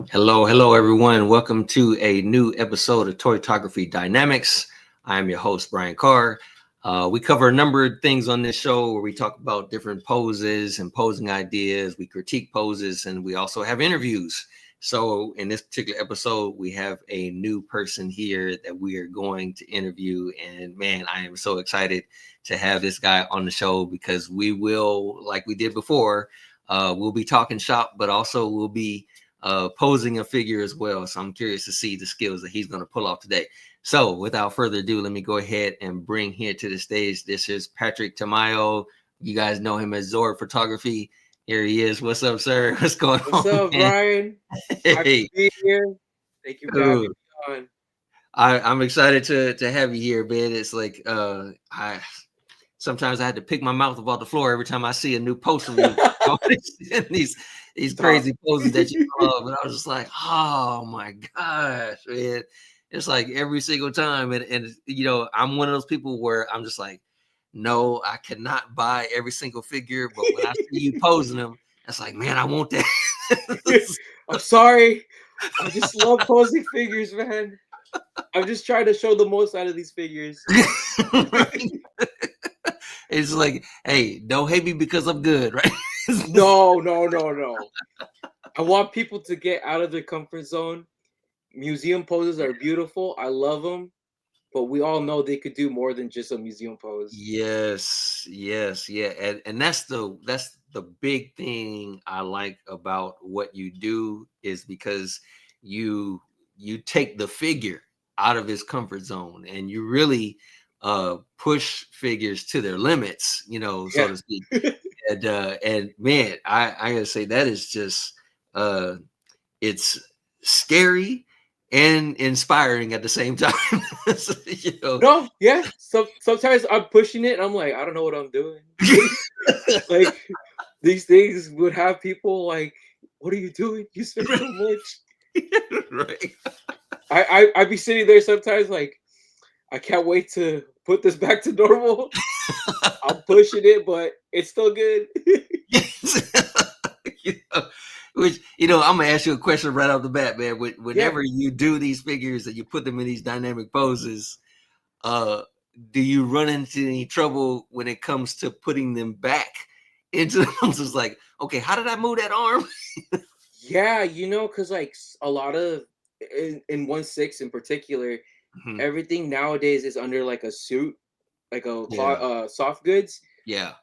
Hello, everyone. Welcome to a new episode of Toytography Dynamics. I am your host, Brian Carr. We cover a number of things on this show where we talk about different poses and posing ideas. We critique poses and we also have interviews. So, in this particular episode, we have a new person here that we are going to interview. And man, I am so excited to have this guy on the show because we will, like we did before, we'll be talking shop, but also we'll be posing a figure as well. So I'm curious to see the skills that he's going to pull off today. So without further ado, let me go ahead and bring here to the stage. This is Patrick Tamayo. You guys know him as Zord Photography. Here he is. What's up, sir? What's going What's on, up, man? Brian? Happy Hey, to be here. Thank you for having dude. me on. I'm excited to have you here, man. It's like I sometimes I had to pick my mouth off the floor every time I see a new post from you. these Stop. crazy poses that you love, and I was just like, oh my gosh, man! It's like every single time, and I'm one of those people where I'm just like, no, I cannot buy every single figure, but when I see you posing them, it's like, man, I want that. I'm sorry. I just love posing figures, man. I'm just trying to show the most out of these figures. Right? It's like, hey, don't hate me because I'm good, right? No, no, no, no. I want people to get out of their comfort zone. Museum poses are beautiful. I love them, but we all know they could do more than just a museum pose. Yes, yeah, and that's the big thing I like about what you do is because you you take the figure out of his comfort zone and you really push figures to their limits, so Yeah. to speak. And man, I gotta say that is just uh it's scary and inspiring at the same time. So, No, yeah. Sometimes I'm pushing it and I'm like, I don't know what I'm doing. Like these things would have people like, what are you doing? You spend so much. right. I'd be sitting there sometimes like, I can't wait to put this back to normal. I'm pushing it, but it's still good. Yes. you know, which I'm gonna ask you a question right off the bat, man. Yeah. Whenever you do these figures and you put them in these dynamic poses, uh, do you run into any trouble when it comes to putting them back into the poses? Like, okay, how did I move that arm? Yeah, because like a lot of in 1/6 in particular, Mhm. everything nowadays is under like a suit, like a Yeah, soft goods. yeah.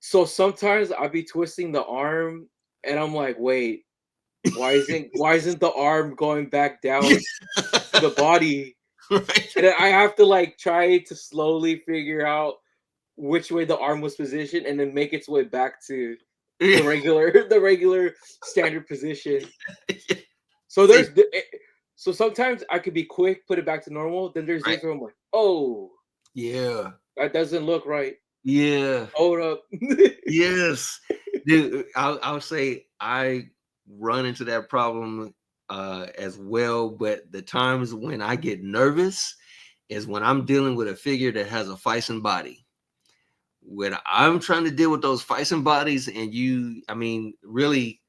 So sometimes I'd be twisting the arm and I'm like, wait, why isn't the arm going back down to the body? Right. And then I have to like try to slowly figure out which way the arm was positioned and then make its way back to Yeah. the regular the regular standard position. So See, so sometimes I could be quick, put it back to normal. Then there's right. days where I'm like, oh, Yeah, that doesn't look right. yeah. Hold up. Yes, dude. I'll say I run into that problem as well, but the times when I get nervous is when I'm dealing with a figure that has a feisty body. When I'm trying to deal with those feisty bodies, and I mean, really,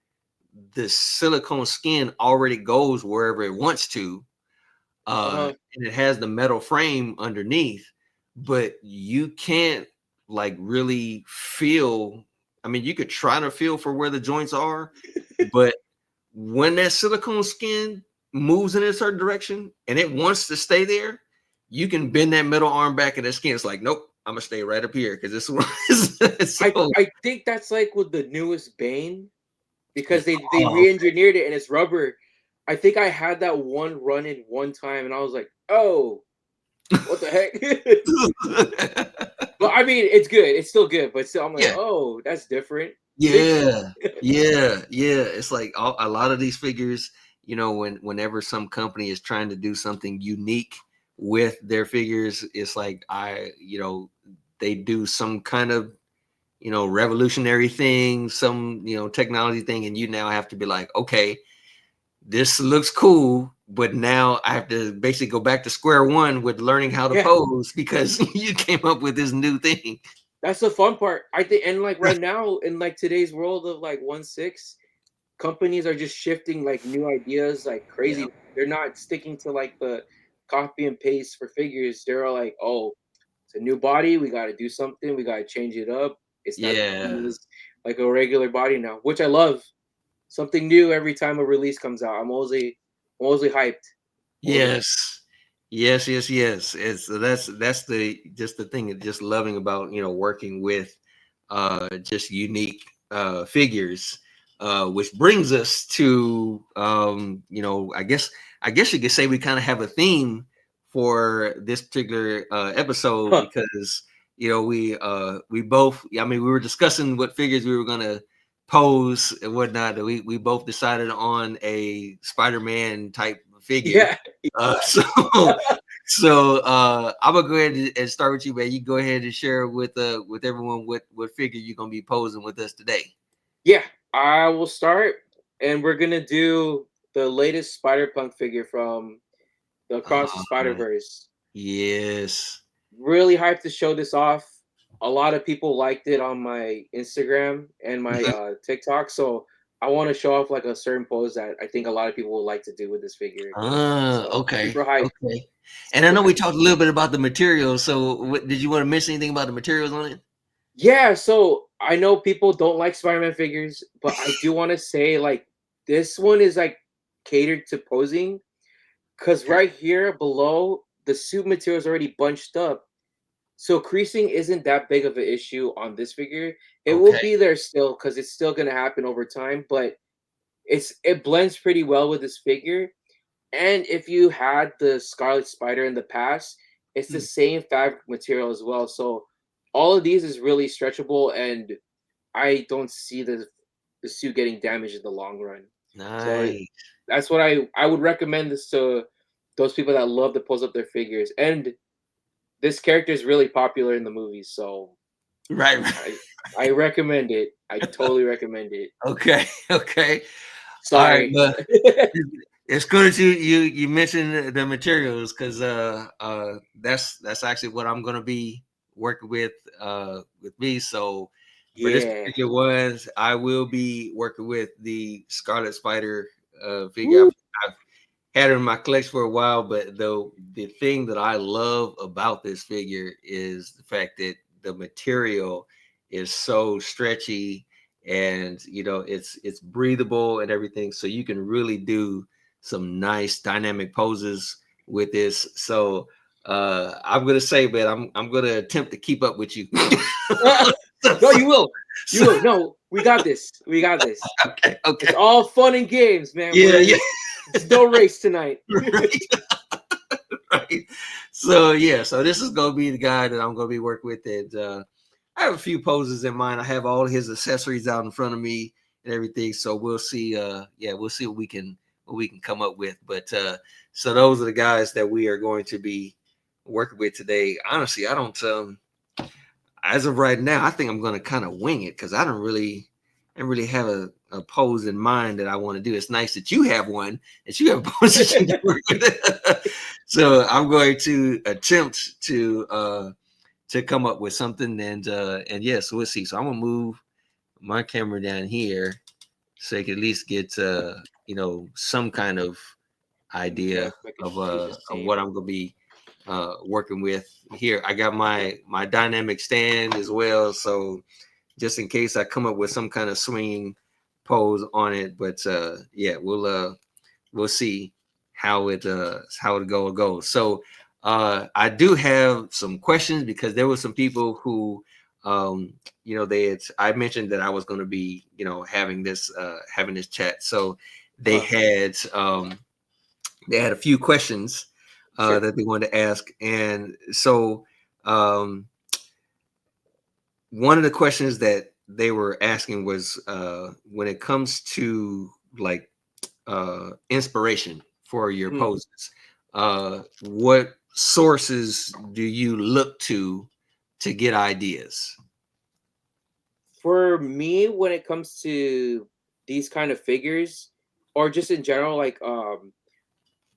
the silicone skin already goes wherever it wants to, Uh-huh. and it has the metal frame underneath, but you can't like really feel. I mean, you could try to feel for where the joints are, but when that silicone skin moves in a certain direction and it wants to stay there, you can bend that metal arm back and the skin is like, nope, I'm gonna stay right up here because this one is I so I think that's like with the newest Bane yeah. because they Oh, re-engineered it and it's rubber. I think I had that one run in one time and I was like, oh, what the heck? But I mean, it's good. It's still good, but still, I'm like, yeah. oh, that's different. Yeah, yeah. It's like a lot of these figures, whenever some company is trying to do something unique with their figures, it's like they do some kind of, revolutionary thing, some, technology thing, and you now have to be like, okay, this looks cool, but now I have to basically go back to square one with learning how to Yeah, pose because you came up with this new thing. that's the fun part. I think, and like right now in like today's world of like 1/6, companies are just shifting like new ideas like Yeah. crazy. They're not sticking to like the copy and paste for figures. They're like, oh, it's a new body. We got to do something. We got to change it up. It's not Yeah. like a regular body now, which I love. Something new every time a release comes out. I'm always hyped. Always hyped. Yes. Yes, yes, yes. It's that's the just the thing of just loving about, working with just unique figures. Which brings us to I guess you could say we kind of have a theme for this particular episode Huh. because we both, I mean, we were discussing what figures we were gonna pose and whatnot. We both decided on a Spider-Man type figure. Yeah. So I'm gonna go ahead and start with you, man. You go ahead and share with everyone what figure you're gonna be posing with us today. Yeah. I will start, and we're gonna do the latest Spider Punk figure from the Across the Spider Uh, Verse. yes. Really hyped to show this off. A lot of people liked it on my Instagram and my TikTok, so I want to show off like a certain pose that I think a lot of people would like to do with this figure. So Okay, super hyped, okay. And I super know we hyped. talked a little bit about the materials. So, did you want to mention anything about the materials on it? Yeah, so I know people don't like Spider-Man figures, but I do want to say like this one is like catered to posing because Okay, right here below the suit material is already bunched up. So creasing isn't that big of an issue on this figure. It will okay. be there still because it's still gonna happen over time, but it blends pretty well with this figure. And if you had the Scarlet Spider in the past, it's the Hmm, same fabric material as well. So all of these is really stretchable, and I don't see the suit getting damaged in the long run. So nice. that's what I would recommend this to those people that love to pose up their figures. And this character is really popular in the movies, so Right, right. I I recommend it. I totally recommend it. Okay, okay. All right, Sorry. but it's good that you mentioned the materials because that's actually what I'm gonna be working with me. So for this Yeah. particular ones, I will be working with the Scarlet Spider figure. Woo. I've had it in my collection for a while, but the thing that I love about this figure is the fact that the material is so stretchy and it's breathable and everything, so you can really do some nice dynamic poses with this. So I'm gonna say, man, I'm gonna attempt to keep up with you. No, you will. You So, will. No, we got this. We got this. okay, It's okay, all fun and games, man. yeah, yeah. It's no race tonight. Right. Right. So yeah, so this is gonna be the guy that I'm gonna be working with. And I have a few poses in mind. I have all his accessories out in front of me and everything. So we'll see. Yeah, we'll see what we can come up with. But so those are the guys that we are going to be working with today. Honestly, I don't. As of right now, I think I'm gonna kind of wing it because I don't really have a pose in mind that I want to do. It's nice that you have one, that you have a pose that you can work with. So I'm going to attempt to come up with something, and yeah, so we'll see. So I'm gonna move my camera down here so I can at least get some kind of Yeah, idea if I could of do the what same. I'm gonna be working with here. I got my dynamic stand as well, so just in case I come up with some kind of swinging pose on it. But yeah, we'll see how it goes. So I do have some questions because there were some people who I mentioned that I was going to be having this chat. So they Huh. had a few questions Sure. that they wanted to ask. And so um one of the questions that they were asking was when it comes to like inspiration for your Hmm. poses, what sources do you look to get ideas? For me, when it comes to these kind of figures, or just in general, like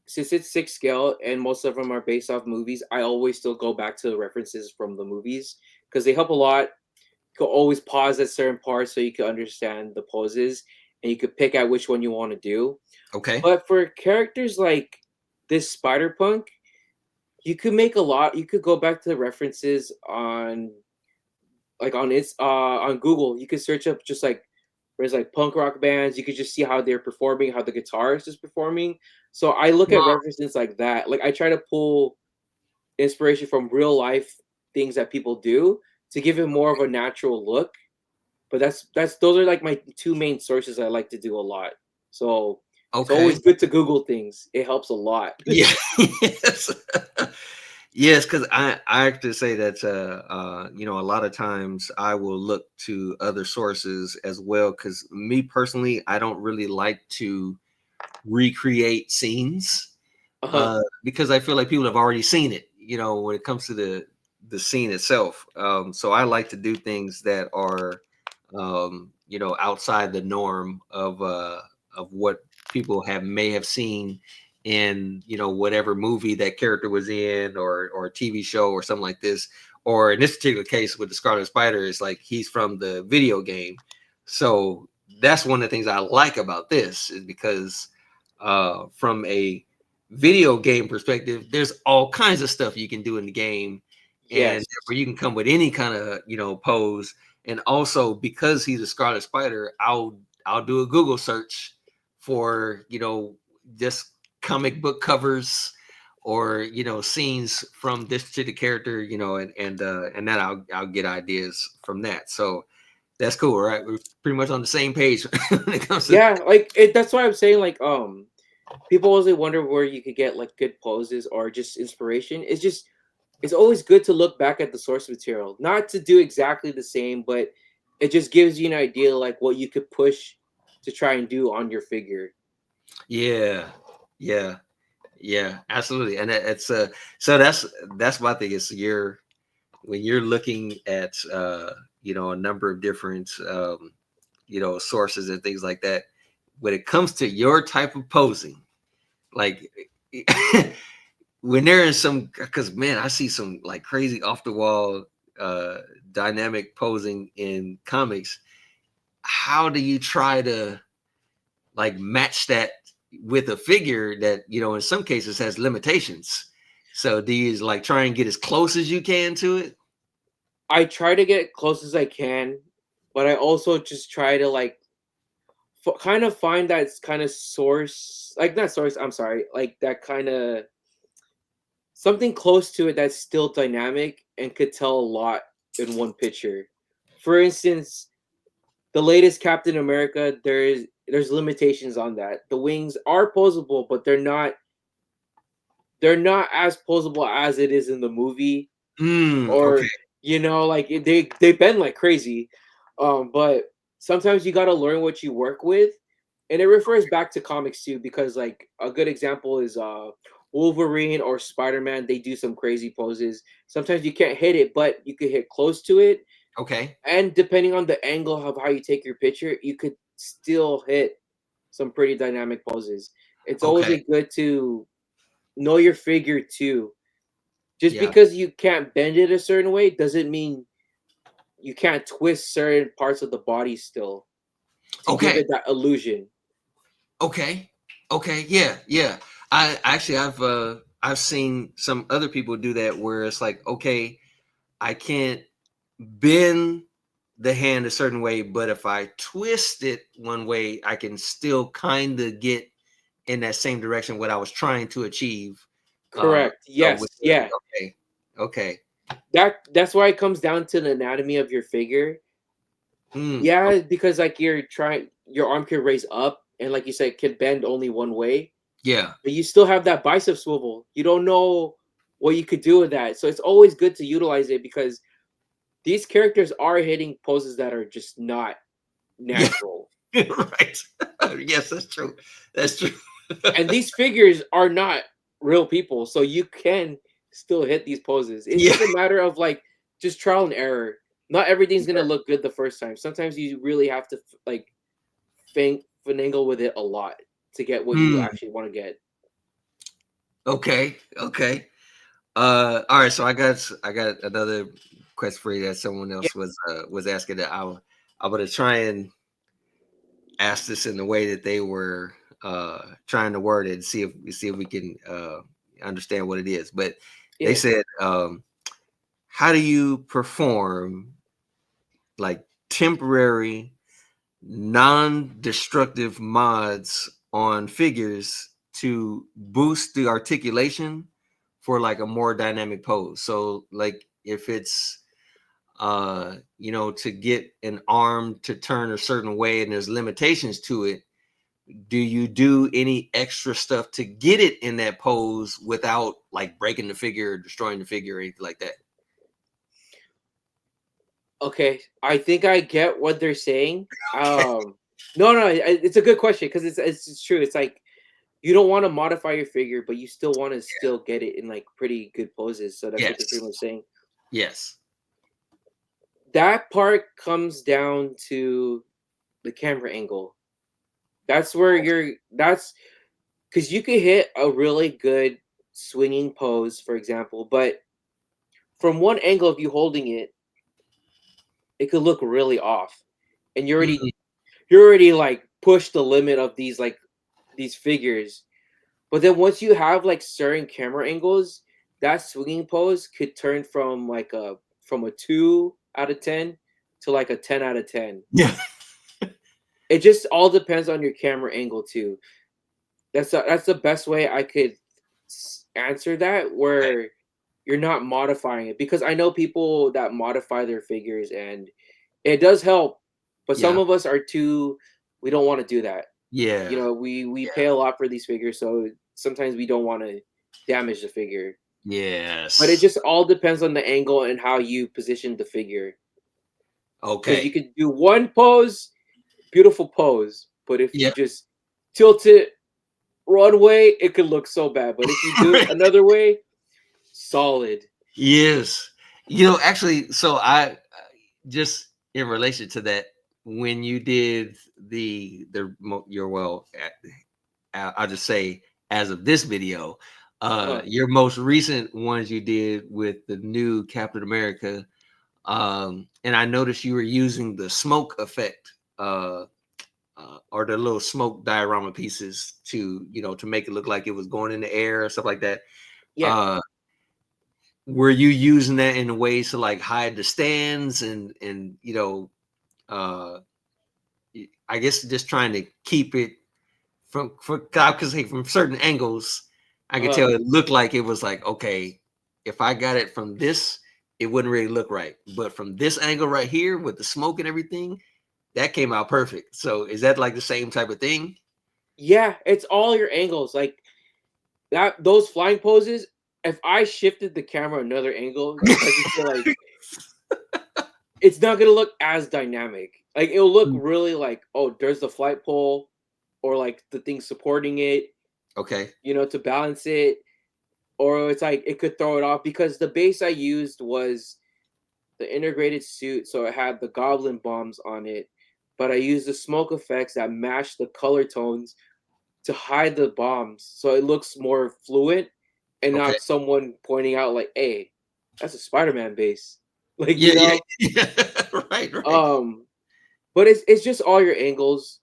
since it's 6 scale and most of them are based off movies, I always still go back to the references from the movies because they help a lot. You can always pause at certain parts so you can understand the poses. and you could pick out which one you want to do. Okay. But for characters like this Spider Punk, you could make a lot. You could go back to the references on on Google. You could search up just like there's like punk rock bands. You could just see how they're performing, how the guitarist is performing. So I look at Wow. references like that. Like I try to pull inspiration from real life things that people do to give it more of a natural look. But that's those are like my two main sources I like to do a lot. So it's always Okay. good to Google things. It helps a lot. Yeah. Yes. Yes, because I have to say that a lot of times I will look to other sources as well. Because me personally, I don't really like to recreate scenes Uh-huh. because I feel like people have already seen it. When it comes to the scene itself. So I like to do things that are outside the norm of what people may have seen in whatever movie that character was in, or a TV show or something like this. Or in this particular case with the Scarlet Spider, is like he's from the video game. So that's one of the things I like about this, is because from a video game perspective, there's all kinds of stuff you can do in the game, and Yes. where you can come with any kind of pose. And also, because he's a Scarlet Spider, I'll do a Google search for just comic book covers, or scenes from this particular character, and then I'll get ideas from that. So that's cool, right? We're pretty much on the same page when it comes to that. Yeah, like that's why I'm saying like people always wonder where you could get like good poses or just inspiration. It's always good to look back at the source material, not to do exactly the same, but it just gives you an idea like what you could push to try and do on your figure. Yeah, yeah, yeah, absolutely. And it's so that's my thing, is when you're looking at a number of different sources and things like that. When it comes to your type of posing, like when there is some, because man, I see some like crazy off the wall uh dynamic posing in comics. How do you try to like match that with a figure that in some cases has limitations? So do you like try and get as close as you can to it? I try to get close as I can, but I also just try to like kind of find that kind of source, like not source, I'm sorry, like that kind of something close to it that's still dynamic and could tell a lot in one picture. For instance, the latest Captain America, there's limitations on that. The wings are posable, but they're not as posable as it is in the movie, Okay. or like they bend like crazy. But sometimes you got to learn what you work with, and it refers back to comics too, because like a good example is Wolverine or Spider-Man. They do some crazy poses. Sometimes you can't hit it, but you could hit close to it, Okay. and depending on the angle of how you take your picture, you could still hit some pretty dynamic poses. It's always Okay. a good to know your figure too. Just Yeah. because you can't bend it a certain way doesn't mean you can't twist certain parts of the body still to give Okay. it that illusion. Okay. Okay. Yeah. Yeah. I've seen some other people do that, where it's like, okay, I can't bend the hand a certain way, but if I twist it one way, I can still kind of get in that same direction what I was trying to achieve. Correct. With Yes. the, Yeah. okay. Okay. That's why it comes down to the anatomy of your figure. Okay. Yeah, because like your arm can raise up, and like you said, can bend only one way, Yeah. but you still have that bicep swivel. You don't know what you could do with that. So it's always good to utilize it, because these characters are hitting poses that are just not Yeah. natural. Right. Yes, that's true. That's true. And these figures are not real people, so you can still hit these poses. It's Yeah. just a matter of like just trial and error. Not everything's gonna look good the first time. Sometimes you really have to like finagle with it a lot to get what you Hmm. actually want to get. Okay. Okay. All right. So I got another question for you that someone Yeah. else was asking, that I'm gonna try and asked this in the way that they were trying to word it, see if we can understand what it is. But they Yeah. said, how do you perform like temporary non-destructive mods on figures to boost the articulation for like a more dynamic pose? So like if it's to get an arm to turn a certain way and there's limitations to it, do you do any extra stuff to get it in that pose without like breaking the figure or destroying the figure or anything like that? Okay, I think I get what they're saying. No, no, it's a good question because it's true. It's like you don't want to modify your figure, but you still want to still get it in like pretty good poses. So that's what they're pretty Yes. much saying. Yes. That part comes down to the camera angle. That's where that's because you could hit a really good swinging pose, for example, but from one angle of you holding it, it could look really off, and Mhm. you're already like pushed the limit of these figures. But then once you have like certain camera angles, that swinging pose could turn from a 2 out of 10 to like a 10 out of 10. Yeah. It just all depends on your camera angle too. That's the best way I could answer that, where you're not modifying it, because I know people that modify their figures and it does help, but some Yeah. of us are too, we don't want to do that. Yeah. We Yeah. pay a lot for these figures, so sometimes we don't want to damage the figure. But it Yes. just all depends on the angle and how you position the figure. Because you Okay. could do one pose, beautiful pose, but if Yeah. you just tilt it one way, it could look so bad. But if you do it another way, solid. Yes. Actually, so I just in relation to that, when you did your well, I'll just say as of this video, Uh, your most recent ones you did with the new Captain America, and I noticed you were using the smoke effect, or the little smoke diorama pieces to make it look like it was going in the air or stuff like that. yeah. Uh, were you using that in ways to like hide the stands and uh I guess just trying to keep it because hey, from certain angles I could Uh, tell it looked like it was like, okay, if I got it from this, it wouldn't really look right, but from this angle right here with the smoke and everything, that came out perfect. So is that like the same type of thing? yeah, it's all your angles. Like that, those flying poses. If I shifted the camera another angle, I just feel like it's not gonna look as dynamic. Like it'll look Mm. really like, oh, there's the flight pole, or like the thing supporting it, Okay. to balance it, or it's like it could throw it off because the base I used was the integrated suit, so it had the goblin bombs on it, but I used the smoke effects that matched the color tones to hide the bombs, so it looks more fluent and Okay. not someone pointing out like, "Hey, that's a Spider-Man base." Like, Yeah, yeah. Yeah. Right, right. Um, but it's just all your angles.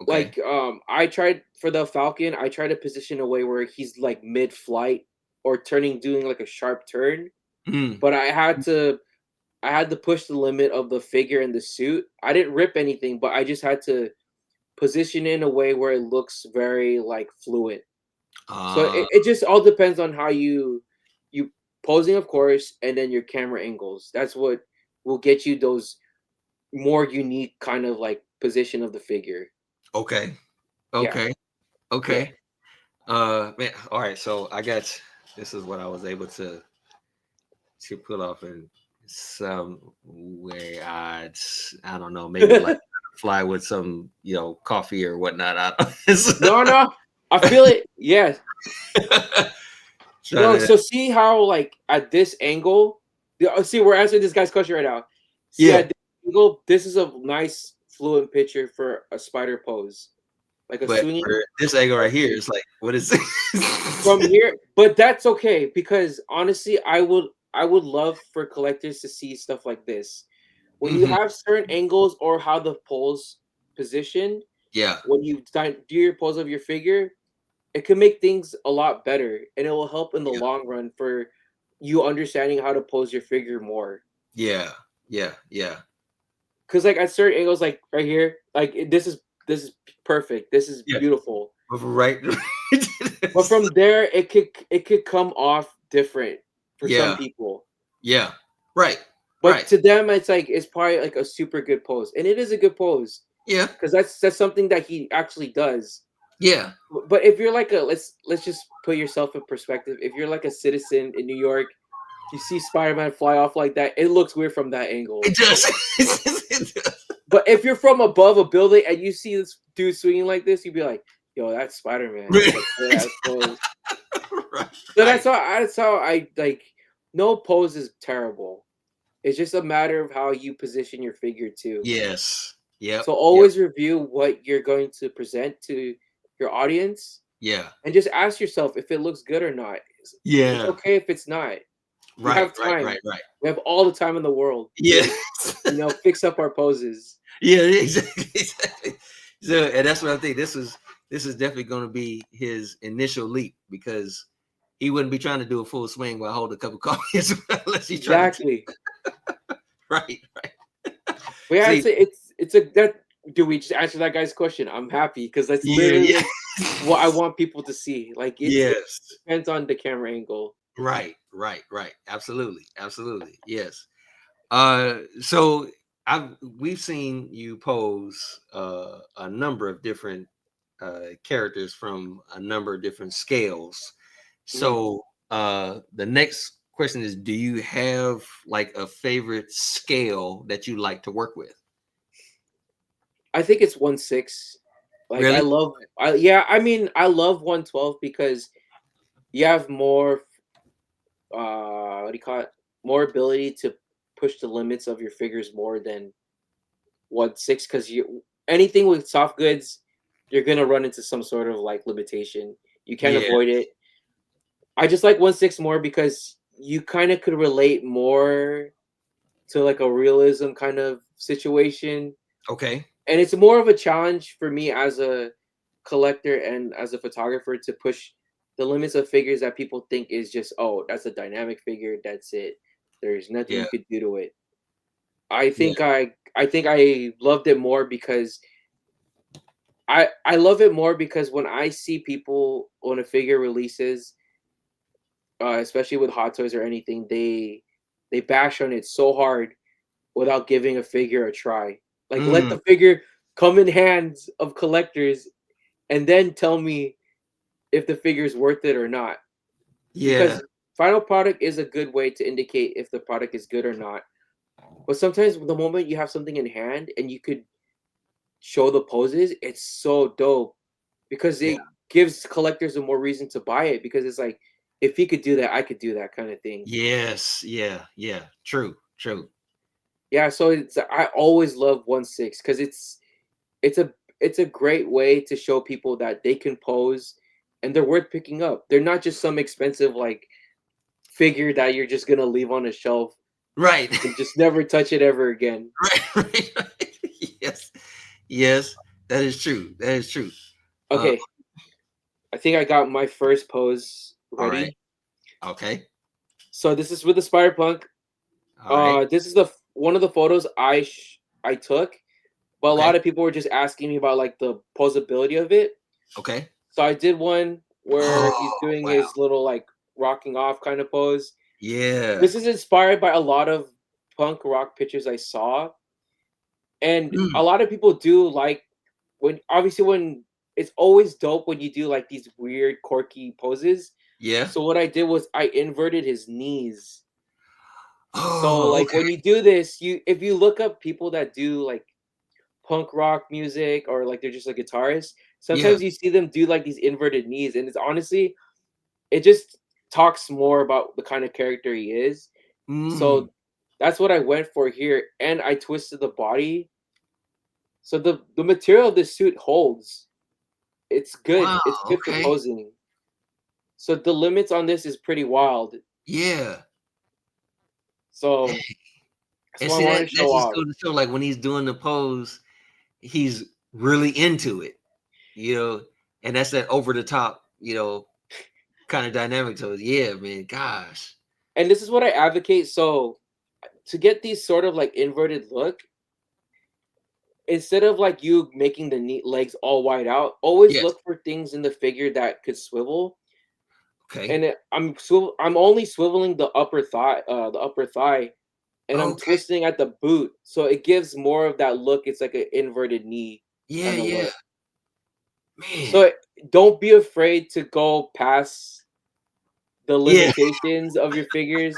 Okay. Like, I tried for the Falcon, I tried to position a way where he's like mid-flight or doing like a sharp turn, Mm. but I had to push the limit of the figure and the suit. I didn't rip anything, but I just had to position it in a way where it looks very like fluid. So uh it just all depends on how you posing, of course, and then your camera angles. That's what will get you those more unique kind of like position of the figure. okay. Yeah, Okay. yeah. Okay. Man, all right. So this is what I was able to pull off in some way. I don't know, maybe like fly with some coffee or whatnot. I No, no, I feel it. Yeah. trying No, to so see how like at this angle, see, we're answering this guy's question right now. See yeah, at this angle, this is a nice fluent picture for a spider pose, like a but swinging for this angle right here, pose. it's like what is From it? here, but that's okay because honestly, I would love for collectors to see stuff like this. When you Hmm. have certain angles or how the pole's positioned, Yeah. when you do your pose of your figure, it can make things a lot better, and it will help in the Yeah. long run for you understanding how to pose your figure more. Yeah. Yeah. Yeah. Because like at certain angles, like right here, like this is perfect. This is Yeah. beautiful. Right. But from there, it could come off different for some Yeah. people. Yeah. Right. But Right. to them, it's probably like a super good pose, and it is a good pose Yeah. because that's something that he actually does. Yeah. But if you're like a let's just put yourself in perspective. If you're like a citizen in New York, you see Spider-Man fly off like that, it looks weird from that angle. It does. It does. But if you're from above a building and you see this dude swinging like this, you'd be like, "Yo, that's Spider-Man. That's a good ass pose." Right. So Right. that's how I like. No pose is terrible. It's just a matter of how you position your figure too. Yes. Yep. So Yep. always review what you're going to present to your audience Yeah. and just ask yourself if it looks good or not. It's Yeah. okay if it's not. We Right. have Right. time. Right. Right. We have all the time in the world Yeah. to, fix up our poses. Yeah. Exactly. Exactly. So, and that's what I think. This is definitely going to be his initial leap because he wouldn't be trying to do a full swing while holding a cup of coffee unless he's trying to. Exactly. Right. Right. But yeah, See. it's a that do we just answer that guy's question? I'm happy because that's Yeah. literally Yeah. like what I want people to see. Like it Yes. depends on the camera angle. Right. Right. Right. Absolutely. Absolutely. Yes. So we've seen you pose a number of different characters from a number of different scales. Mhm. So the next question is, do you have like a favorite scale that you like to work with? I think it's 1/6. Like Really? I mean I love 112 because you have more what do you call it? More ability to push the limits of your figures more than 1/6 because you anything with soft goods, you're gonna run into some sort of like limitation. You can't Yeah. avoid it. I just like 1/6 more because you kind of could relate more to like a realism kind of situation, Okay. and it's more of a challenge for me as a collector and as a photographer to push the limits of figures that people think is just, oh, that's a dynamic figure, that's it, there's nothing Yeah. you could do to it. i Yeah. think i I think I loved it more because I love it more because when I see people when a figure releases, especially with hot toys or anything, they bash on it so hard without giving a figure a try. Like let Mm, the figure come in hands of collectors and then tell me if the figure is worth it or not. yeah. Because final product is a good way to indicate if the product is good or not. But sometimes the moment you have something in hand and you could show the poses, it's so dope because Yeah. it gives collectors a more reason to buy it because it's like if he could do that, I could do that kind of thing. Yes. Yeah. Yeah. True. True. Yeah, so I always love 1/6 because it's a it's a great way to show people that they can pose and they're worth picking up. They're not just some expensive like figure that you're just gonna leave on a shelf Right. and just never touch it ever again. Right. Right. Right. Yes. Yes. That is true. That is true. Uh, Okay, I think I got my first pose all right. ready. Okay. So this is with the Spider Punk. All right. This is one of the photos I took, but a lot Okay. of people were just asking me about like the posability of it. Okay. So I did one where he's Oh, doing wow. his little like rocking off kind of pose. Yeah. This is inspired by a lot of punk rock pictures I saw, and Mm, a lot of people do like when it's always dope when you do like these weird quirky poses. yeah. So what I did was I inverted his knees. So Oh, like okay. when you do this, you if you look up people that do like punk rock music or like they're just a guitarist, Yeah. sometimes you see them do like these inverted knees, and it's honestly it just talks more about the kind of character he is. Mm, So that's what I went for here, and I twisted the body. So the material of this suit holds. It's good. wow. It's good for Okay. posing. So the limits on this is pretty wild. Yeah. So that's And what I see wanted that to that show just off. goes to show like when he's doing the pose, he's really into it, and that's that over the top, kind of dynamic to it. Yeah, man, gosh. And this is what I advocate. So to get these sort of like inverted look, instead of like you making the neat legs all wide out, always Yes. look for things in the figure that could swivel. Okay. And I'm only swiveling the upper thigh, and I'm Okay. twisting at the boot, so it gives more of that look. It's like an inverted knee Yeah, kind of yeah. look. Man. So don't be afraid to go past the Yeah. limitations of your figures.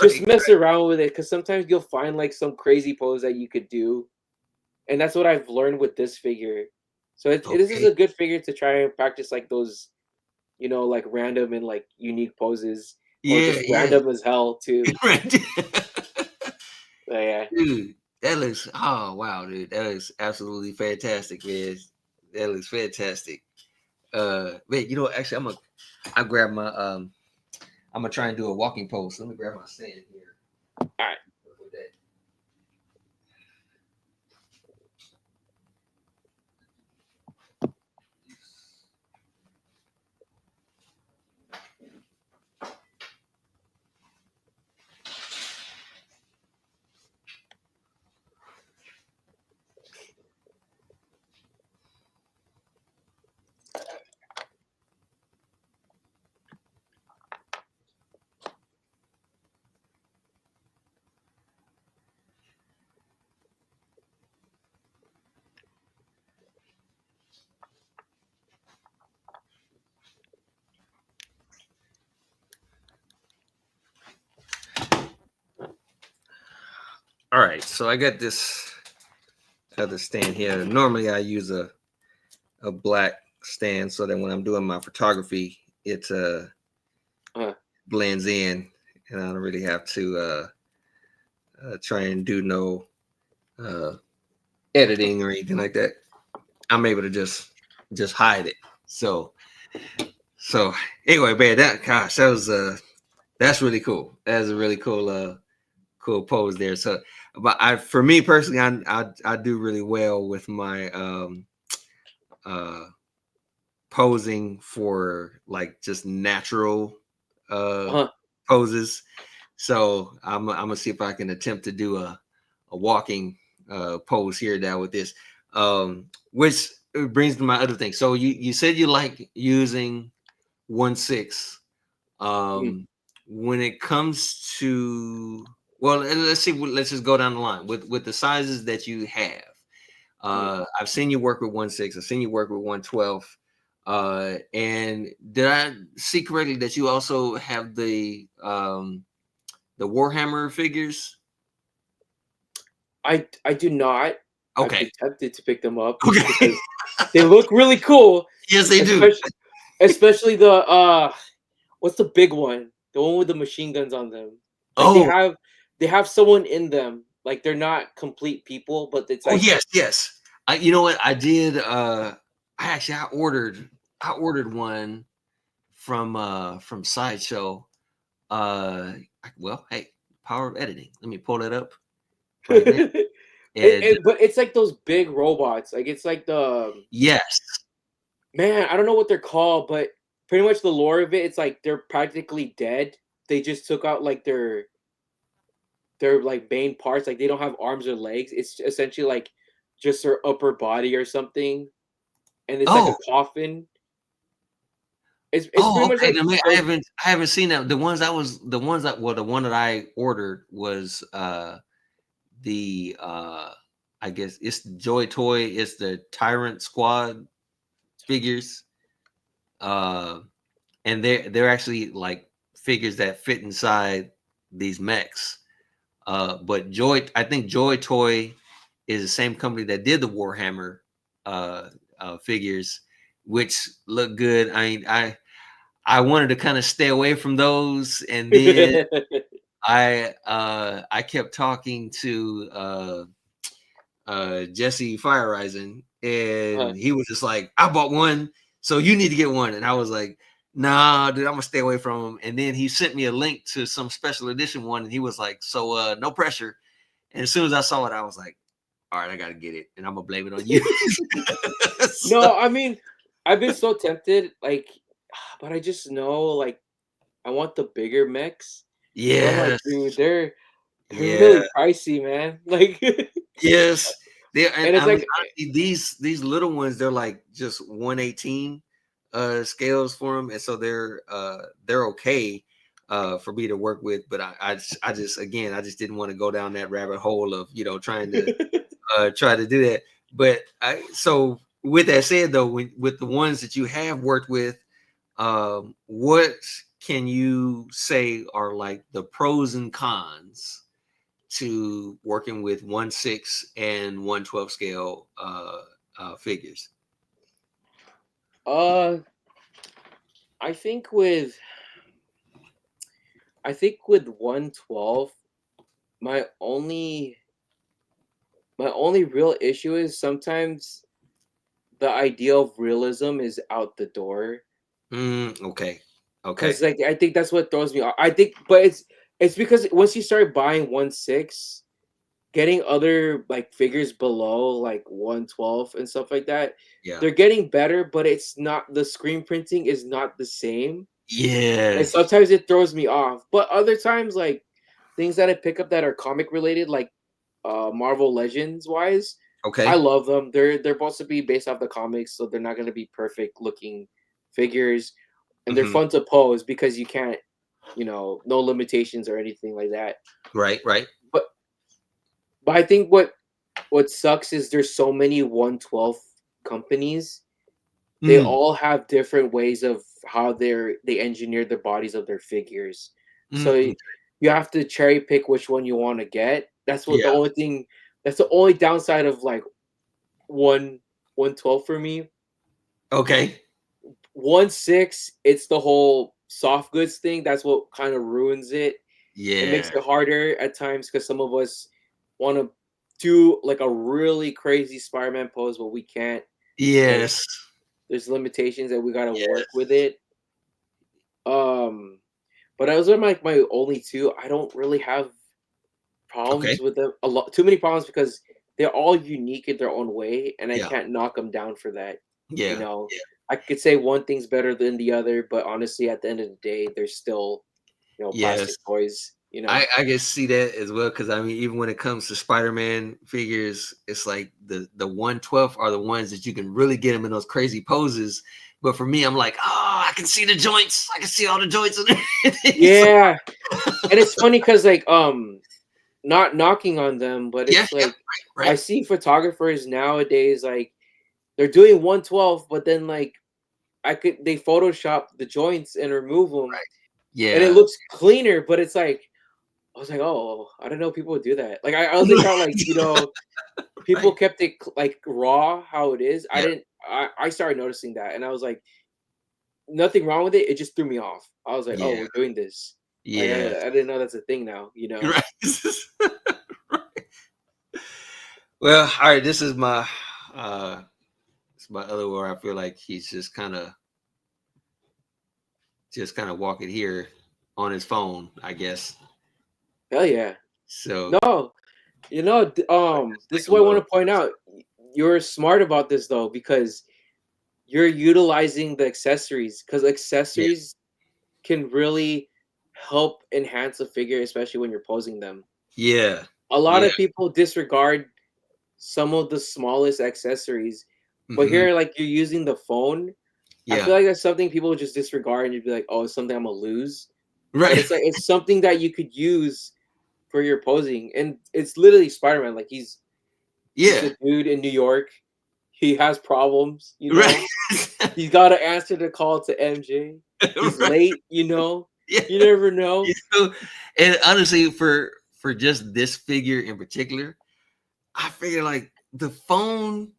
Just Right. mess around with it, because sometimes you'll find like some crazy pose that you could do, and that's what I've learned with this figure. So this is Okay. a good figure to try and practice like those, like random and like unique poses, or Yeah, just yeah. random as hell too. Right. So, yeah. Dude, that looks, oh wow, dude. That looks absolutely fantastic, man. That looks fantastic. Man, actually I'll grab my I'm gonna try and do a walking pose. Let me grab my stand here. All right. With that. All right, so I got this other stand here. Normally I use a black stand so that when I'm doing my photography, it Uh, blends in, and I don't really have to try and do no uh, editing or anything like that. I'm able to just hide it. So anyway, man, that's really cool. That's a really cool pose there. So, but for me personally, I do really well with my uh posing for like just natural uh uh, poses. So I'm gonna see if I can attempt to do a walking pose here now with this. Which brings to my other thing. So you said you like using 1/6. mhm, When it comes to, well, let's see. Let's just go down the line with the sizes that you have. mhm. I've seen you work with 1/6. I've seen you work with 1/12. And did I see correctly that you also have the Warhammer figures? I do not. I've Okay. been tempted to pick them up just Okay. because they look really cool, Yes, they do. especially the what's the big one? The one with the machine guns on them. Like Oh, they have someone in them. Like they're not complete people, but it's oh like yes, yes. You know what I did? I ordered one from Sideshow. Well, hey, power of editing. Let me pull it up right now. And but it's like those big robots. Like it's like the yes. man, I don't know what they're called, but pretty much the lore of it, it's like they're practically dead. They just took out like their like main parts. Like they don't have arms or legs. It's essentially like just their upper body or something, and it's like a Oh, coffin. It's oh, pretty much okay. like Then those. I haven't seen that. The one that I ordered was the I guess it's Joy Toy. It's the Tyrant Squad figures. Uh, and they're actually like figures that fit inside these mechs. But I think Joy Toy is the same company that did the Warhammer uh, figures, which look good. I wanted to kind of stay away from those, and then I kept talking to Jesse Fire Rising, uh, and he was just like, "I bought one, so you need to get one." And I was like, "Nah, dude, I'm gonna stay away from him." And then he sent me a link to some special edition one, and he was like, "So, no pressure." And as soon as I saw it, I was like, all right, I gotta get it, and I'm gonna blame it on you. No, I mean, I've been so tempted, like, but I just know, like, I want the bigger mechs. But I'm like, Yes, dude, they're yeah, really pricey, man. Like, yes. They and and it's I mean like, honestly, these little ones, they're like just 118 scales for them, and so they're okay for me to work with. But I just again I just didn't want to go down that rabbit hole of trying to try to do that. But so with that said though, with the ones that you have worked with, what can you say are like the pros and cons to working with 1/6 and 1/12 scale figures? uh, I think with I think with 112, my only my only real issue is sometimes the idea of realism is out the door. Okay. Okay. Cause like I think that's what throws me off. I think, but it's because once you start buying 1/6, getting other like figures below like 112 and stuff like that, Yeah. they're getting better, but it's not the screen printing is not the same. And Yes. sometimes it throws me off. But other times, like things that I pick up that are comic related, like Marvel Legends wise, I Okay. love them. They're supposed to be based off the comics, so they're not gonna be perfect looking figures. And they're Hmm. fun to pose because you can't, no limitations or anything like that. Right. Right. But I think what sucks is there's so many 112 companies. They Mm, all have different ways of how they engineer the bodies of their figures. So mm, you have to cherry pick which one you want to get. yeah. That's the only downside of like one 112 for me. Okay. 1/6, it's the whole soft goods thing. That's what kind of ruins it. It makes Yeah. it harder at times because some of us want to do like a really crazy Spider-Man pose, but we can't because Yes. there's limitations and we got to work with Yes. it. Um, but those are my only two. I don't really have Okay. problems with them a lot. Too many problems because they're all unique in their own way, and I Yeah. can't knock them down for that. You Yeah. know, I could say one thing's better than the other, but honestly, at the end of the day, they're still Yes. plastic toys. I can see that as well because I mean, even when it comes to Spider-Man figures, it's like the 1/12 are the ones that you can really get them in those crazy poses. But for me, I'm like, oh, I can see the joints. I can see all the joints and everything. So, Yeah, and it's funny because like not knocking on them, but yeah, it's yeah, like I right, see photographers nowadays like they're doing 112, but then like they Photoshop the joints and remove them, right. and it Yeah. looks cleaner. But it's like I was like, oh, I didn't know people would do that. Like I only thought like people Right. kept it like raw how it is. I Yeah. didn't. I started noticing that, and I was like, nothing wrong with it. It just threw me off. I was like, oh, Yeah. we're doing this. Like Yeah. I didn't know that's a thing now. Right. Well, all right. Uh it's my other where I feel like he's just kind of walking here on his phone, I guess. Hell yeah. So No, just this like is a what I want little to point out. You're smart about this though, because you're utilizing the accessories, because yeah. accessories can really help enhance a figure, especially when you're posing them. Yeah. A lot Yeah. of people disregard some of the smallest accessories, but Hmm. here, like you're using the phone. I Yeah. feel like that's something people would just disregard, and you'd be like, "Oh, it's something I'm gonna lose." But Right. it's like it's something that you could use for your posing, and it's literally Spider-Man. Like he's Yeah. a dude in New York. He has problems, Right. He's got to answer the call to MJ. He's Right. late, Yeah. You never know. You know, and honestly, for just this figure in particular, I figure like the phone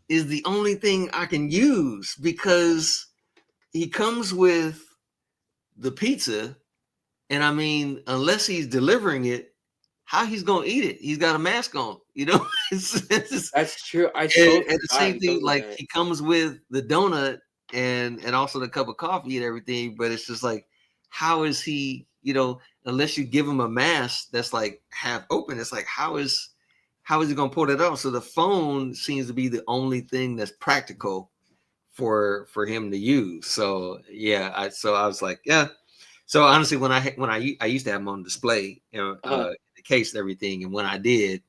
is the only thing I can use because he comes with the pizza, and I mean, unless he's delivering it, how he's gonna eat it? He's got a mask on, it's just, That's true. I and, so and the forgot same he thing, comes with like that. he comes with the donut and also the cup of coffee and everything, but it's just like, how is he? Unless you give him a mask that's like half open, it's like how is he gonna pull that off? So the phone seems to be the only thing that's practical for him to use. So yeah, I was like, yeah. So honestly, when I used to have them on display, the case and everything, and when I did,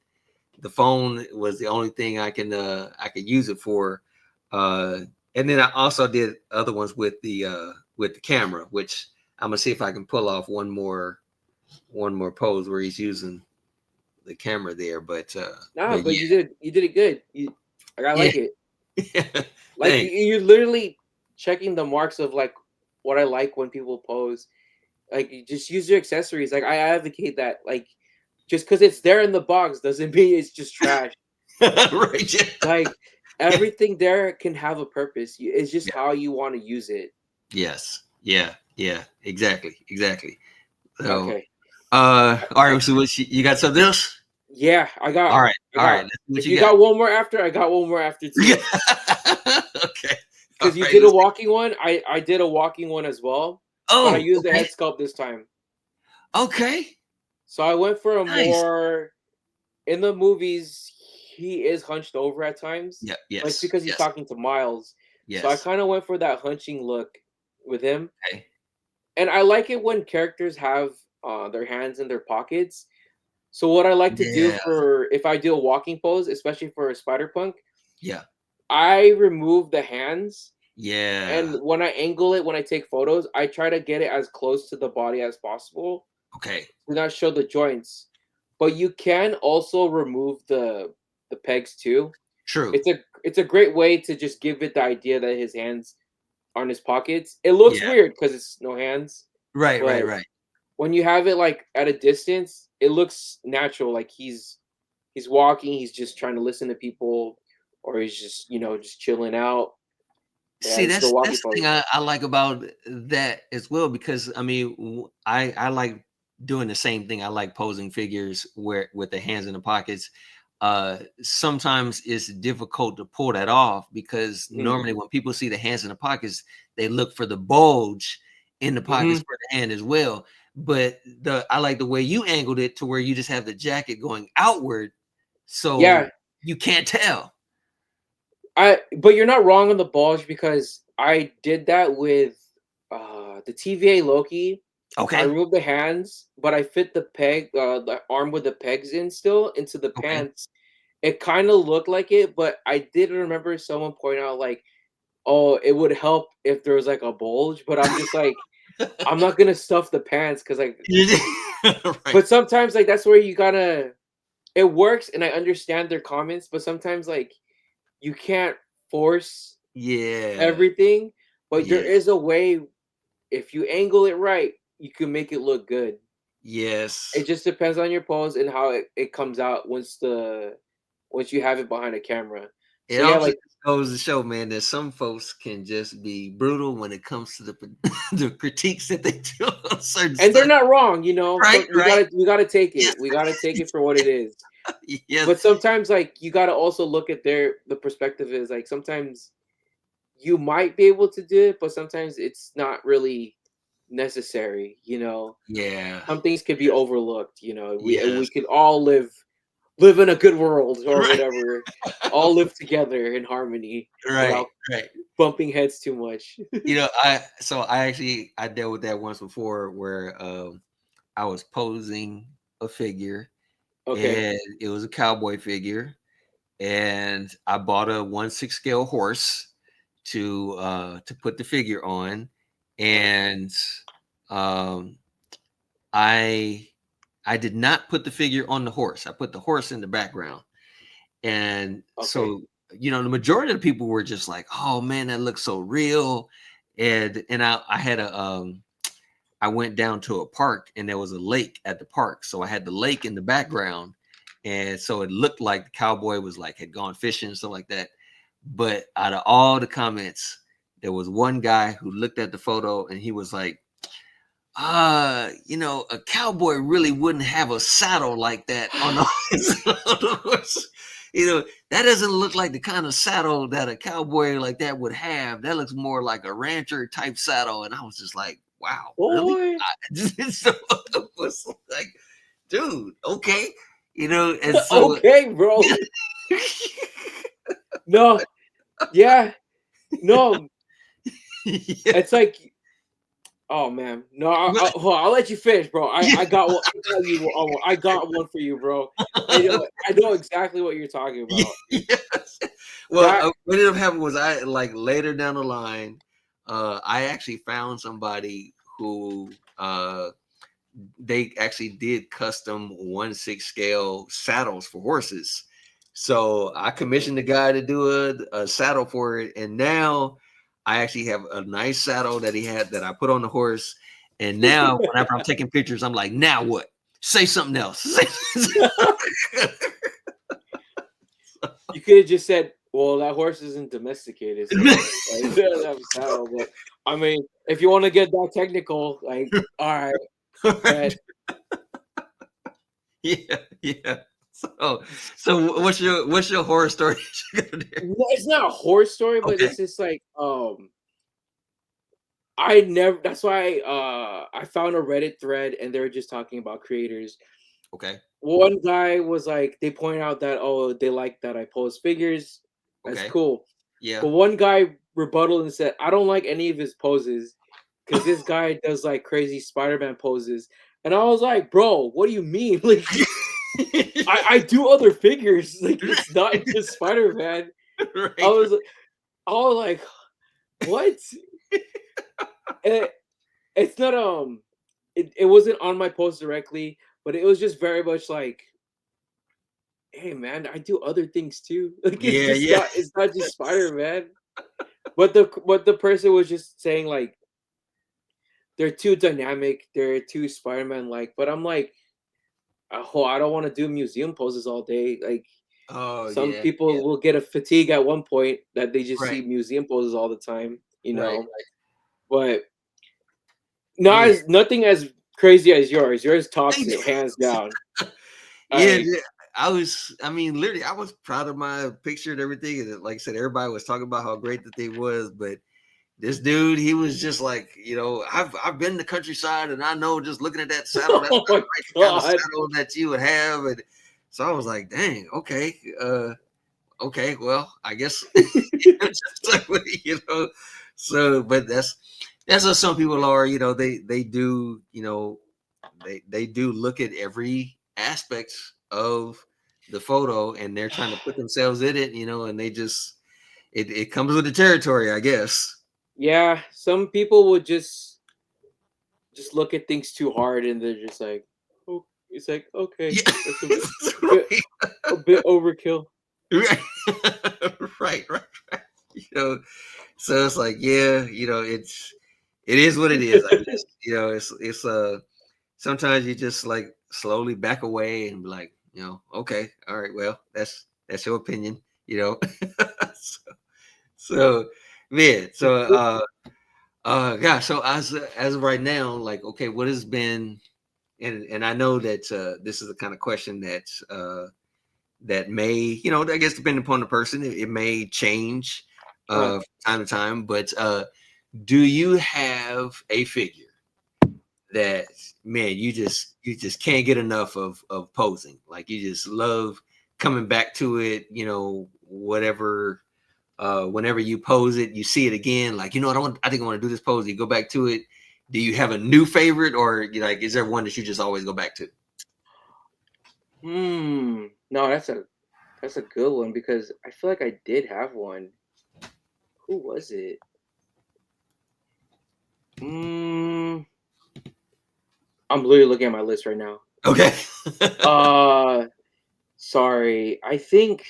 the phone was the only thing I could use it for. And then I also did other ones with the camera, which I'm gonna see if I can pull off one more pose where he's using the camera there. Nah, But but yeah, you did it good. I yeah, like it. yeah. Like Thanks. you're literally checking the marks of like what I like when people pose. Like you just use your accessories. Like I advocate that. Like just because it's there in the box doesn't mean it's just trash. Right. Yeah. Like Yeah. everything there can have a purpose. It's just Yeah. how you want to use it. Yes. Yeah. Yeah. Exactly. Exactly. So, Okay. all right. So, you got something else? Yeah, All right. I All right. got. Let's see what If you you got. got one more after, I got one more after too. Okay. All Because you right. did a Let's see. walking one, I did a walking one as well, but I Oh, used the okay. head sculpt this time. Okay. So I went for a Nice. more in the movies. He is hunched over at times, Yeah. but it's Yes. because he's Yes. talking to Miles. So I Yes. kind of went for that hunching look with him, Okay. and I like it when characters have their hands in their pockets. So what I like to do Yeah. for if I do a walking pose, especially for a spider punk, Yeah. I remove the hands. Yeah. And when I angle it, when I take photos, I try to get it as close to the body as possible Okay. to not show the joints. But you can also remove the pegs too. True. It's a great way to just give it the idea that his hands are in his pockets. It looks Yeah. weird because it's no hands, Right. but Right. Right. when you have it like at a distance, it looks natural. Like he's walking, he's just trying to listen to people, or he's just just chilling out. Yeah, See, this is a walking that's the thing pose. I like about that as well, because I mean, I like doing the same thing. I like posing figures where with the hands in the pockets. Sometimes it's difficult to pull that off because Mhm. normally when people see the hands in the pockets, they look for the bulge in the pockets Mhm. for the hand as well. But I like the way you angled it to where you just have the jacket going outward, so Yeah, you can't tell. but you're not wrong on the bulge because I did that with the TVA Loki. I Okay. removed the hands, but I fit the arm with the pegs in still into the Okay. pants. It kind of looked like it, but I did remember someone pointing out like, "Oh, it would help if there was like a bulge." But I'm just like, I'm not gonna stuff the pants because like, Right. but sometimes like that's where you gotta. It works, and I understand their comments, but sometimes like you can't force Yeah. everything, but there Yeah. is a way if you angle it right, you can make it look good. It Yes. just depends on your pose and how it comes out once you have it behind a camera. It So yeah, also like just goes to show, man, that some folks can just be brutal when it comes to the the critiques that they do on certain and they're stuff. not wrong, Right, so right. we gotta take Yes. it. We gotta take it for what it is. Yes. But sometimes like you gotta also look at the perspective is like sometimes you might be able to do it, but sometimes it's not really necessary. Yeah. Some things could be overlooked. We Yes. could all live in a good world or Right. whatever, all live together in harmony Right. without Right. bumping heads too much. I dealt with that once before where I was posing a figure, Okay. and it was a cowboy figure, and I bought a 1/6 scale horse to put the figure on, Uh-huh. and um, I I did not put the figure on the horse. I put the horse in the background, and Okay. so the majority of the people were just like, "Oh man, that looks so real," and I had a I went down to a park and there was a lake at the park. So I had the lake in the background. And so it looked like the cowboy was like had gone fishing and stuff like that. But out of all the comments, there was one guy who looked at the photo and he was like, a cowboy really wouldn't have a saddle like that on the, on the horse. That doesn't look like the kind of saddle that a cowboy like that would have. That looks more like a rancher type saddle. And I was just like, wow, really? Boy. So it was like, dude, okay. You know, and so Okay, bro. No, yeah, no. yeah, It's like, oh man, no. Hold on, I'll let you finish, bro. I got one. I got you. I got one for you, bro. I know exactly what you're talking about. yes. Well, That what ended up happening was I like later down the line, I actually found somebody who they actually did custom 1/6 scale saddles for horses. So I commissioned the guy to do a saddle for it, and now I actually have a nice saddle that he had that I put on the horse. And now, whenever I'm taking pictures, I'm like, "Now what? Say something else." you could have just said, "Well, that horse isn't domesticated, so like, it doesn't have a saddle." But I mean, if you want to get that technical, like, all right, but Yeah, yeah. So what's your horror story that you're gonna do? no, it's not a horror story, but Okay, it's just like, I never. That's why I found a Reddit thread, and they were just talking about creators. okay, One guy was like, they point out that, oh, they like that I post figures. That's okay. cool. Yeah. But one guy rebutted and said, I don't like any of his poses because this guy does like crazy Spider-Man poses. And I was like, bro, what do you mean? Like, I do other figures. Like, it's not just Spider-Man. I Right. was I was like, what? And it's not it wasn't on my post directly, but it was just very much like, hey man, I do other things too. Like Yeah, yeah. it's not just Spider-Man. But the person was just saying like they're too dynamic, they're too Spider-Man like. But I'm like, oh, I don't want to do museum poses all day. Like Oh some yeah, yeah. people will get a fatigue at one point that they just Right, see museum poses all the time, you right, know. But right. not Yeah. as nothing as crazy as yours. Yours tops Thank it hands down. Yeah, Like yeah. I mean, literally, I was proud of my picture and everything. And like I said, everybody was talking about how great the thing was. But this dude, he was just like, I've been in the countryside and I know just looking at that saddle, that's oh not my the kind of god. saddle that you would have. And so I was like, dang, okay. Okay, well, I guess just like, so but that's what some people are, they do, they do look at every aspect of the photo and they're trying to put themselves in it, and they just it comes with the territory, I guess. Yeah, some people would just look at things too hard and they're just like, oh, it's like, okay, Yeah. that's bit Right. a bit overkill. Right. Right, right, right. So it's like, yeah, it is what it is, I guess. It's sometimes you just like slowly back away and be like, okay, all right, well, that's your opinion, so, so man, gosh, so as of right now, like, okay, what has been, and I know that this is the kind of question that may, I guess depending upon the person, it may change Right. from time to time, but do you have a figure that, man, you just can't get enough of posing, like you just love coming back to it, whatever, whenever you pose it, you see it again, like, I think I want to do this pose, you go back to it. Do you have a new favorite, or like, is there one that you just always go back to? No, that's a good one because I feel like I did have one. Who was it? Hmm. I'm literally looking at my list right now. Okay. Uh, sorry. I think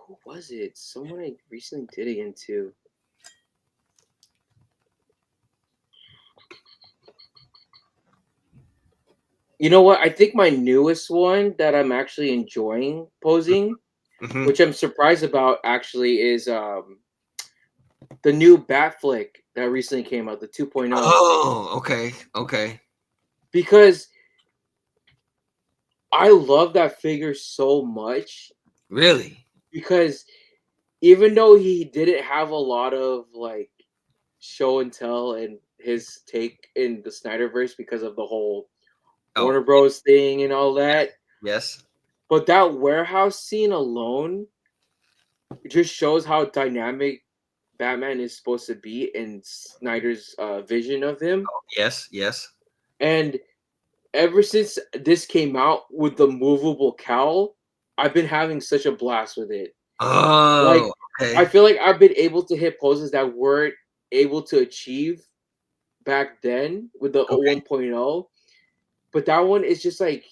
who was it? Someone I recently did it into. You know what? I think my newest one that I'm actually enjoying posing, Hmm. which I'm surprised about actually, is the new Bat flick that recently came out, the 2.0. Oh, okay, okay. Because I love that figure so much Really? because even though he didn't have a lot of like show and tell and his take in the Snyderverse because of the whole Oh, Warner Bros. Thing and all that. yes. But that warehouse scene alone just shows how dynamic Batman is supposed to be in Snyder's vision of him. Yes. Yes. And ever since this came out with the movable cowl, I've been having such a blast with it. Like, Oh, I okay. feel like I've been able to hit poses that weren't able to achieve back then with the Okay. 1.0. But that one is just like,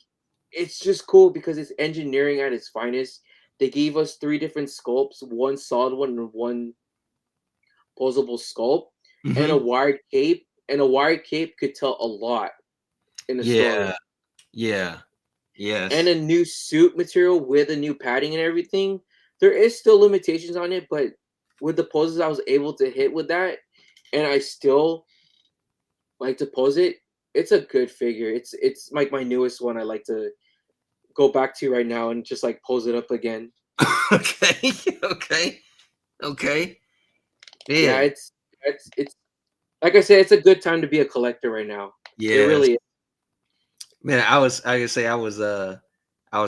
it's just cool because it's engineering at its finest. They gave us 3 different sculpts, one solid one and one posable sculpt, and a Mm-hmm. wired cape. And a wired cape could tell a lot in a Yeah. story. Yeah. And Yes. a new suit material with a new padding and everything. There is still limitations on it, but with the poses I was able to hit with that, and I still like to pose it, it's a good figure. It's like my newest one. I like to go back to right now and just like pose it up again. Okay. Okay. Okay. Yeah, Yeah. it's like I said, it's a good time to be a collector right now. It Yes. really is. Man, I could say I was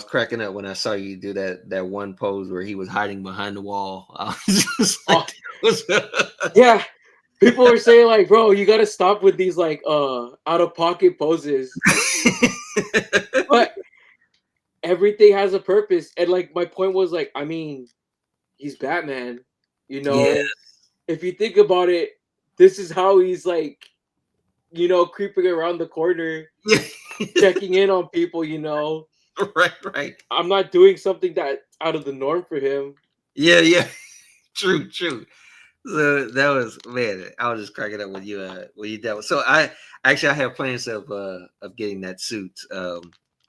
cracking up when I saw you do that one pose where he was hiding behind the wall. I was just Oh like, was yeah, people were saying like, bro, you got to stop with these like out of pocket poses. But everything has a purpose, and like my point was like, I mean, he's Batman. You Yeah. know, if you think about it, this is how he's like, creeping around the corner, checking in on people. Right, right. I'm not doing something that out of the norm for him. Yeah, yeah. True, true. So that was, man. I was just cracking up when you did. So I have plans of getting that suit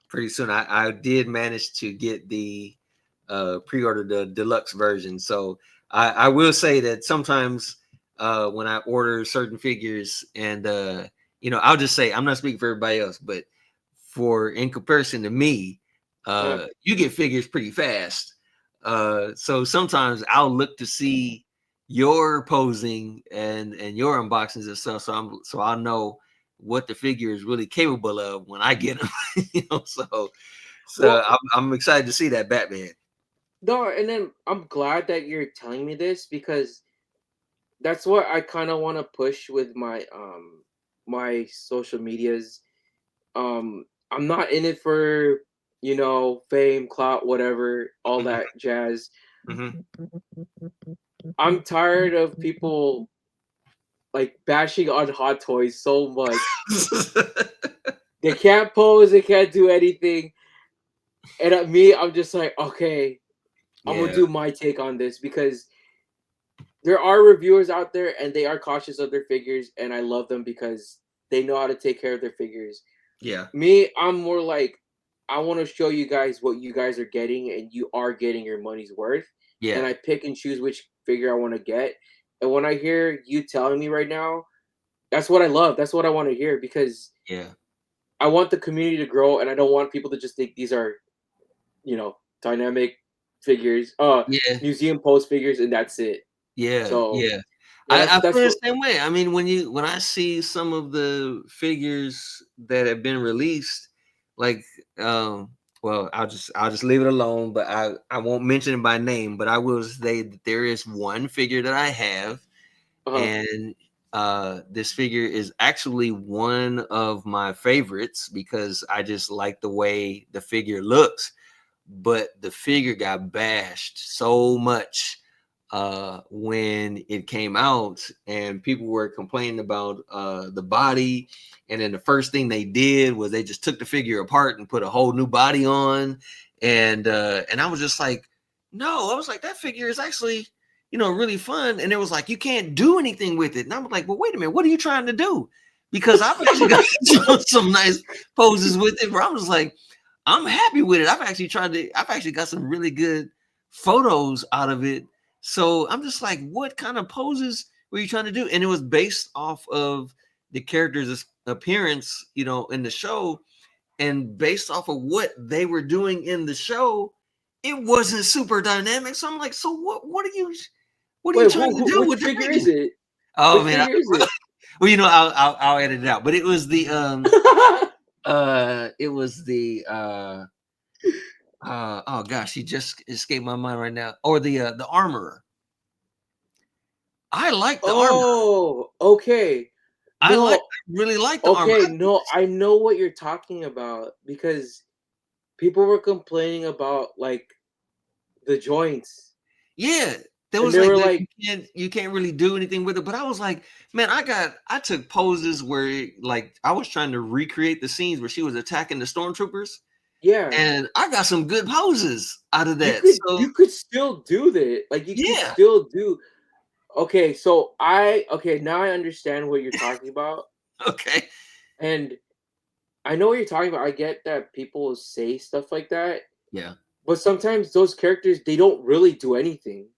pretty soon. I did manage to get the pre-order the deluxe version. So I will say that sometimes when I order certain figures and I'll just say I'm not speaking for everybody else, but for in comparison to me, Uh, you get figures pretty fast. So sometimes I'll look to see your posing and your unboxings and stuff. So I'll know what the figure is really capable of when I get them. So well, I'm excited to see that Batman. no, and then I'm glad that you're telling me this because that's what I kind of want to push with my social medias. I'm not in it for fame, clout, whatever, all Mhm, that jazz. mhm. I'm tired of people like bashing on Hot Toys so much. They can't pose, they can't do anything, and at me, I'm just like, okay, I'm gonna Yeah, do my take on this because there are reviewers out there and they are cautious of their figures, and I love them because they know how to take care of their figures. yeah, Me, I'm more like, I want to show you guys what you guys are getting, and you are getting your money's worth. And yeah, I pick and choose which figure I want to get. And when I hear you telling me right now, that's what I love. That's what I want to hear because yeah, I want the community to grow, and I don't want people to just think these are, dynamic figures, yeah, museum post figures, and that's it. yeah, So yeah. yeah, I that's feel the what. same way. I mean, when I see some of the figures that have been released, like well, I'll just leave it alone, but I won't mention it by name, but I will say that there is one figure that I have, Uh, and this figure is actually one of my favorites because I just like the way the figure looks, but the figure got bashed so much when it came out, and people were complaining about the body. And then the first thing they did was they just took the figure apart and put a whole new body on. And I was just like, no, I was like, that figure is actually, really fun. And it was like, you can't do anything with it. And I'm like, well, wait a minute, what are you trying to do? Because I've actually got some nice poses with it where I was like, I'm happy with it. I've actually got some really good photos out of it. So I'm just like, what kind of poses were you trying to do? And it was based off of the character's appearance, in the show, and based off of what they were doing in the show, it wasn't super dynamic. So I'm like, so what are you Wait, trying to do which with the figure figure? is it? Oh Which man, figure is it? well, I'll edit it out. But it was the It was the oh gosh, he just escaped my mind right now. Or the armorer. I like the armor. Oh, okay. I No, really like the armor. okay, no, I know what you're talking about because people were complaining about like the joints, Yeah, there and was they like were the like, you can't really do anything with it. But I was like, man, I took poses where like I was trying to recreate the scenes where she was attacking the stormtroopers, yeah, and I got some good poses out of you that. could So you could still do that. Like you could yeah, still do. Okay, so okay, now I understand what you're talking about, okay, and I know what you're talking about. I get that people say stuff like that, yeah, but sometimes those characters they don't really do anything.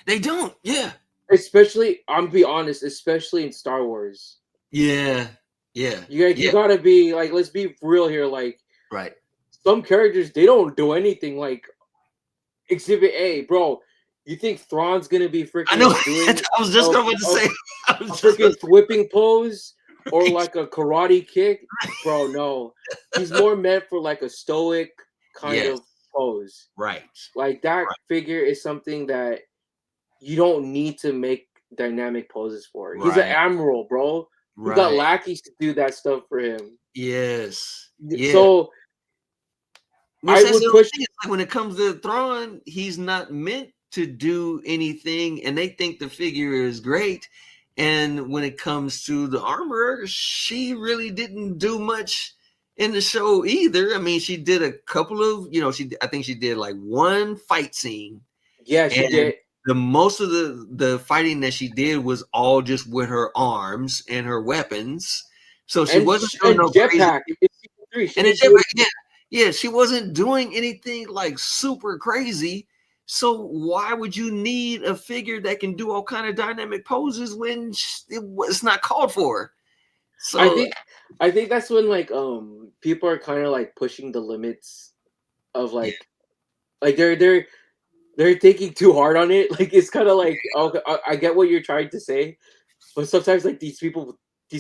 they don't. Yeah, Especially, I'm be honest, especially in Star Wars. yeah, yeah, You yeah. gotta be like, let's be real here. Like Right. some characters, they don't do anything. Like Exhibit A, bro. You think Thrawn's gonna be I know. freaking doing I was just a, going to a, say. I a was just going freaking to whipping pose or say. like a karate kick, bro? No, he's more meant for like a stoic kind Yes. of pose. Right. Like that Right. figure is something that you don't need to make dynamic poses for. He's an Right. admiral, bro. He got Right. lackeys to do that stuff for him. Yes. Yeah. So Which I that's the would other push. thing. It's like when it comes to Thrawn, he's not meant to do anything, and they think the figure is great. And when it comes to the armorer, she really didn't do much in the show either. I mean, she did a couple of, I think she did like one fight scene, Yeah, she and did. the most of the fighting that she did was all just with her arms and her weapons. So she wasn't doing And no crazy. jetpack in season 3. She And then didn't do it. yeah, she wasn't doing anything like super crazy. So why would you need a figure that can do all kind of dynamic poses when it's not called for? I So think I think that's when like people are kind of like pushing the limits of yeah, like they're thinking too hard on it. Like it's kind of like okay, I get what you're trying to say, but sometimes like these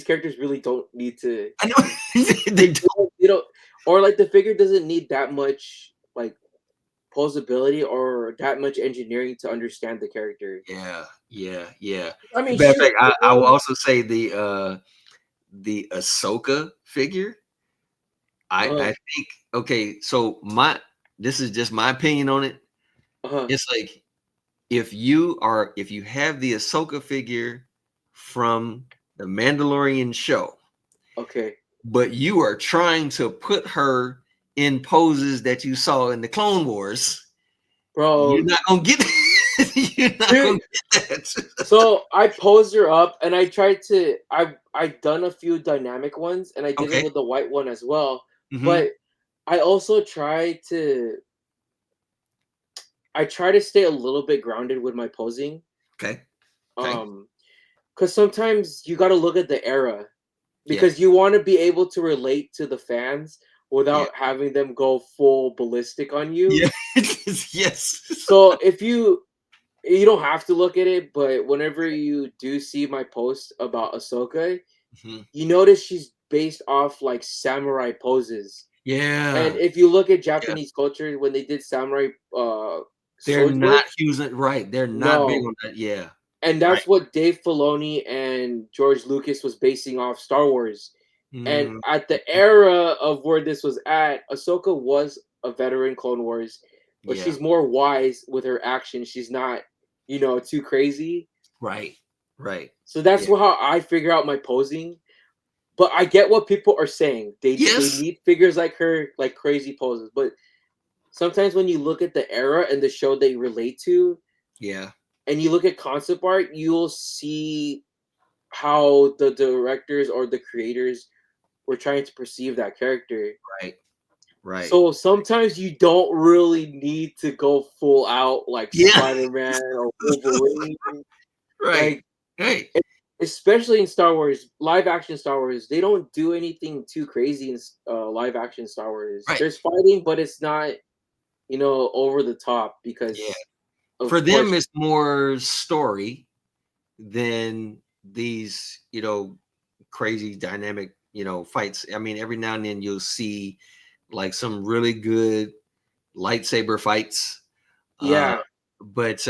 characters really don't need to. I know they They don't. they don't, or like the figure doesn't need that much like posability or that much engineering to understand the character. Yeah, yeah, yeah. I mean, Matter of shoot, fact, I will also say the Ahsoka figure. I uh, think okay, so this is just my opinion on it. uh, It's like if you have the Ahsoka figure from the Mandalorian show, okay, but you are trying to put her in poses that you saw in the Clone Wars, you're bro, not gonna get you're not gonna dude. get that. So I posed her up, and I tried to. I've done a few dynamic ones, and I did it Okay. with the white one as well. Hmm. But I also try to. I try to stay a little bit grounded with my posing. Okay. Okay. Um, because sometimes you got to look at the era Yeah. because you want to be able to relate to the fans Yeah. without having them go full ballistic on you. Yeah. Yes. So if you don't have to look at it, but whenever you do see my post about Ahsoka, Mhm. you notice she's based off like samurai poses. And Yeah. if you look at Yeah. Japanese culture when they did samurai They're sword not work, using right. They're not big no. on that. Yeah. And Right. that's what Dave Filoni and George Lucas was basing off Star Wars. And Mm, at the era of where this was at, Ahsoka was a veteran Clone Wars, but yeah. she's more wise with her actions. She's not, too crazy. Right. Right. So that's Yeah. how I figure out my posing. But I get what people are saying. They Yes. need figures like her, like crazy poses. But sometimes when you look at the era and the show they relate to, Yeah. and you look at concept art, you'll see how the directors or the creators were trying to perceive that character. Right. Right. So sometimes you don't really need to go full out like Yeah. Spider-Man or Wolverine. Right. Like Hey. especially in Star Wars, live action Star Wars, they don't do anything too crazy in live action Star Wars. Right. There's fighting, but it's not, over the top Yeah. because, of For them, course, it's more story than these, crazy dynamic fights. I mean, every now and then you'll see like some really good lightsaber fights. Uh, Yeah, but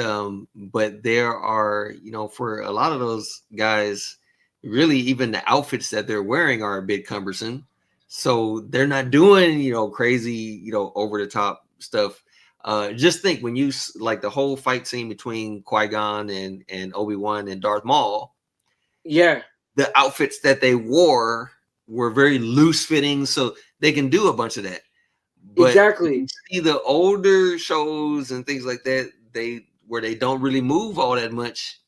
there are, for a lot of those guys, really even the outfits that they're wearing are a bit cumbersome. So they're not doing, crazy, over the top stuff. Just think when like the whole fight scene between Qui-Gon and Obi-Wan and Darth Maul, yeah, the outfits that they wore were very loose fitting, so they can do a bunch of that. But you exactly. see the older shows and things like that, where they don't really move all that much.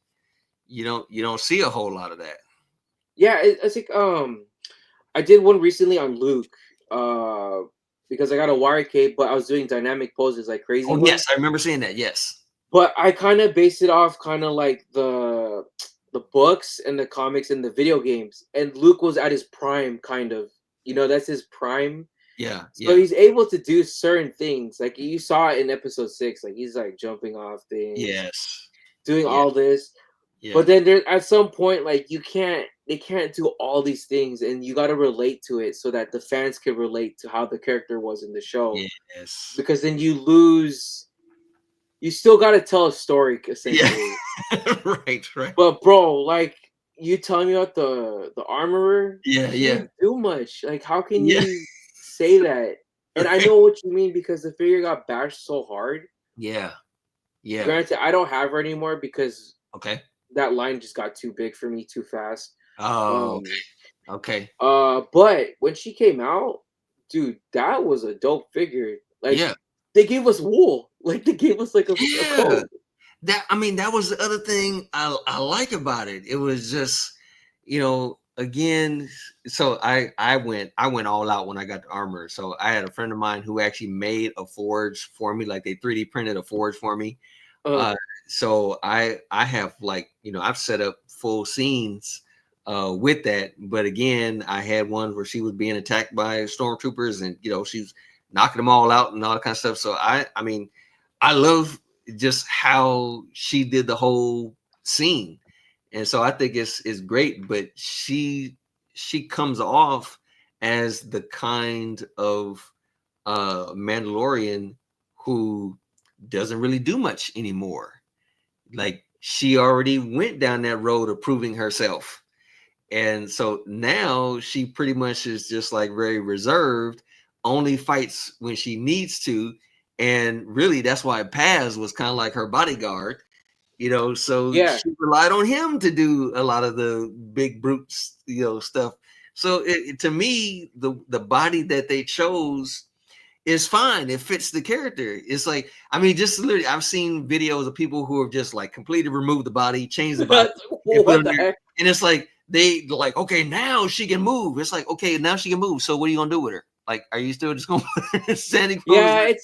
You don't see a whole lot of that. Yeah, it's like I did one recently on Luke, because I got a wire cape, but I was doing dynamic poses like crazy Oh yes, ones. I remember seeing that. Yes. But I kind of based it off kind of like the books and the comics and the video games. And Luke was at his prime, kind of. That's his prime. Yeah. So Yeah. he's able to do certain things. Like you saw it in episode 6, like he's like jumping off things, Yes. doing Yeah. all this. Yeah. But then there at some point, like they can't do all these things, and you got to relate to it so that the fans can relate to how the character was in the show. Yes. Because then you lose. You still got to tell a story Yeah. essentially. Right. Right. But bro, like you telling me about the armorer, Yeah. he Yeah. didn't do much. Like, how can Yeah. you say that? And I Right. know what you mean because the figure got bashed so hard. Yeah. Yeah. Granted, I don't have her anymore because Okay. that line just got too big for me too fast. Oh. Um, Okay. but when she came out, dude, that was a dope figure. Like, Yeah. they gave us wool. Like, they gave us like a Yeah. coat. That was the other thing I like about it. It was just, again, so I went all out when I got the armor. So I had a friend of mine who actually made a forge for me, like they 3D printed a forge for me. Uh, Uh, so I have, like, I've set up full scenes with that. But again, I had one where she was being attacked by stormtroopers, and she was knocking them all out and all that kind of stuff. So I mean, I love just how she did the whole scene, and so I think it's great. But she comes off as the kind of Mandalorian who doesn't really do much anymore. Like, she already went down that road of proving herself, and so now she pretty much is just like very reserved, only fights when she needs to. And really, that's why Paz was kind of like her bodyguard, so yeah, she relied on him to do a lot of the big brutes, stuff. So to me, the body that they chose is fine. It fits the character. It's like, I mean, just literally, I've seen videos of people who have just like completely removed the body, changed the body, and put what it the there. heck? And it's like they like, okay, now she can move. It's like, okay, now she can move. So what are you gonna do with her? Like, are you still just gonna put her in standing pose? Yeah, Like,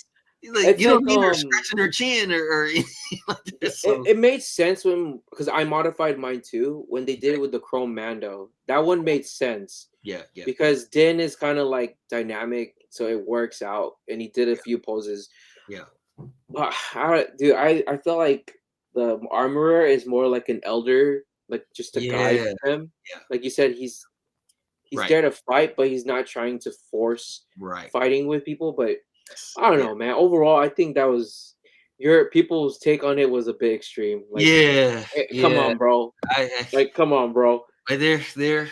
it's you don't like need her scratching her chin or anything like that. So it made sense when because I modified mine too when they did it with the Chrome Mando. That one made sense yeah, yeah, because Din is kind of like dynamic, so it works out, and he did a few poses. yeah, But dude, I feel like the armorer is more like an elder, like just a guide yeah, them. yeah. Like you said, he's Right, there to fight, but he's not trying to force right. fighting with people. But Yes. I don't Yeah, know, man. Overall, I think that was your people's take on it was a bit extreme. Like, yeah, come yeah. on, bro. I Like, come on, bro. But they're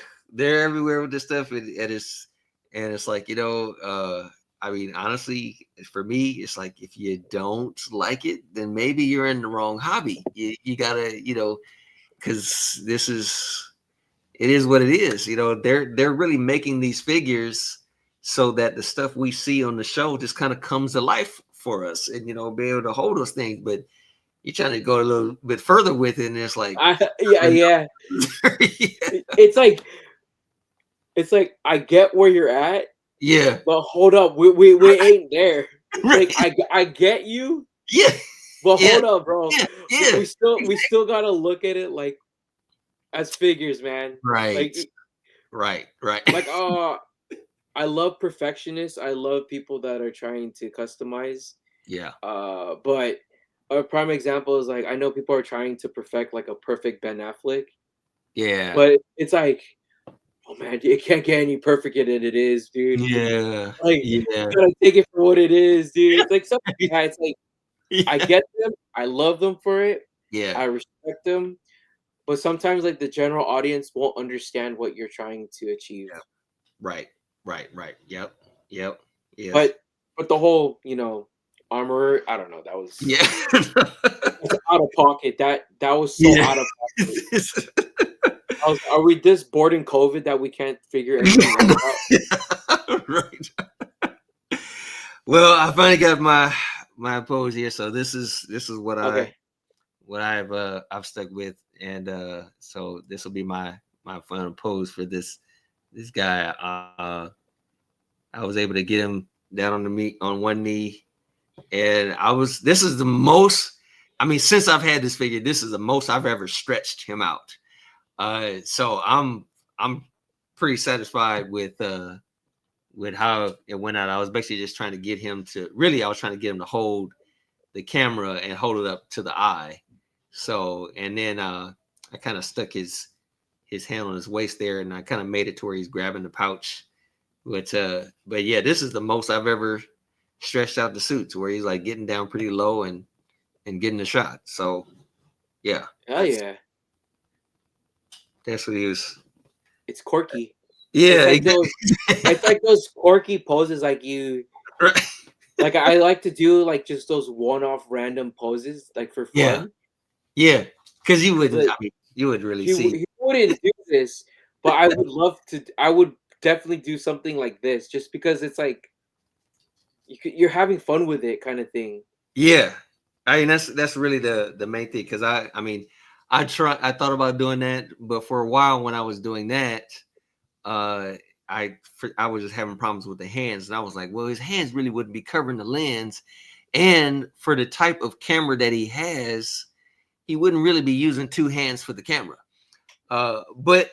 everywhere with this stuff, and it's like, I mean, honestly, for me, it's like, if you don't like it, then maybe you're in the wrong hobby. You gotta, because it is what it is. They're really making these figures so that the stuff we see on the show just kind of comes to life for us, and be able to hold those things. But you're trying to go a little bit further with it, and it's like, Yeah, yeah. yeah, It's like I get where you're at, yeah, but hold up, we right, ain't there. Like, right. I get you, Yeah, but yeah, hold up, bro. yeah, We yeah. still gotta look at it like as figures, man. Right, Like right, right. like I love perfectionists. I love people that are trying to customize. Yeah, But a prime example is like I know people are trying to perfect like a perfect Ben Affleck, yeah, but it's like oh man, it can't get any perfect than it is, dude. Yeah, Like, yeah, you gotta take it for what it is, dude. It's like something like that. It's like I yeah, get them, I love them for it, yeah, I respect them, but sometimes like the general audience won't understand what you're trying to achieve. yeah. Right, right. Yep, yep, yeah, But the whole, armorer, I don't know, yeah, that's out of pocket. That was so yeah. out of pocket. Are we this bored in COVID that we can't figure anything else out? Right. Well, I finally got my pose here, so this is Okay. what I've stuck with, and so this will be my final pose for this guy. I was able to get him down on the meat on one knee, and this is the most. I mean, since I've had this figure, this is the most I've ever stretched him out. So I'm pretty satisfied with how it went out. I was basically just trying to get him to really, I was trying to get him to hold the camera and hold it up to the eye. So, and then I kind of stuck his hand on his waist there, and I kind of made it to where he's grabbing the pouch. But yeah, this is the most I've ever stretched out the suit to where he's like getting down pretty low and getting the shot. So yeah, Hell yeah. that's what he was. It's quirky. It's Yeah, like those it's exactly. like those quirky poses Right. like I like to do like just those one-off random poses like for Yeah, fun. yeah, because you It's wouldn't. like I mean, you would really see. he wouldn't do this, but I would definitely do something like this just because it's like you're having fun with it kind of thing. Yeah, I mean that's really the main thing because I mean I thought about doing that, but for a while when I was doing that, uh, I was just having problems with the hands, and I was like, well, his hands really wouldn't be covering the lens, and for the type of camera that he has, he wouldn't really be using two hands for the camera. But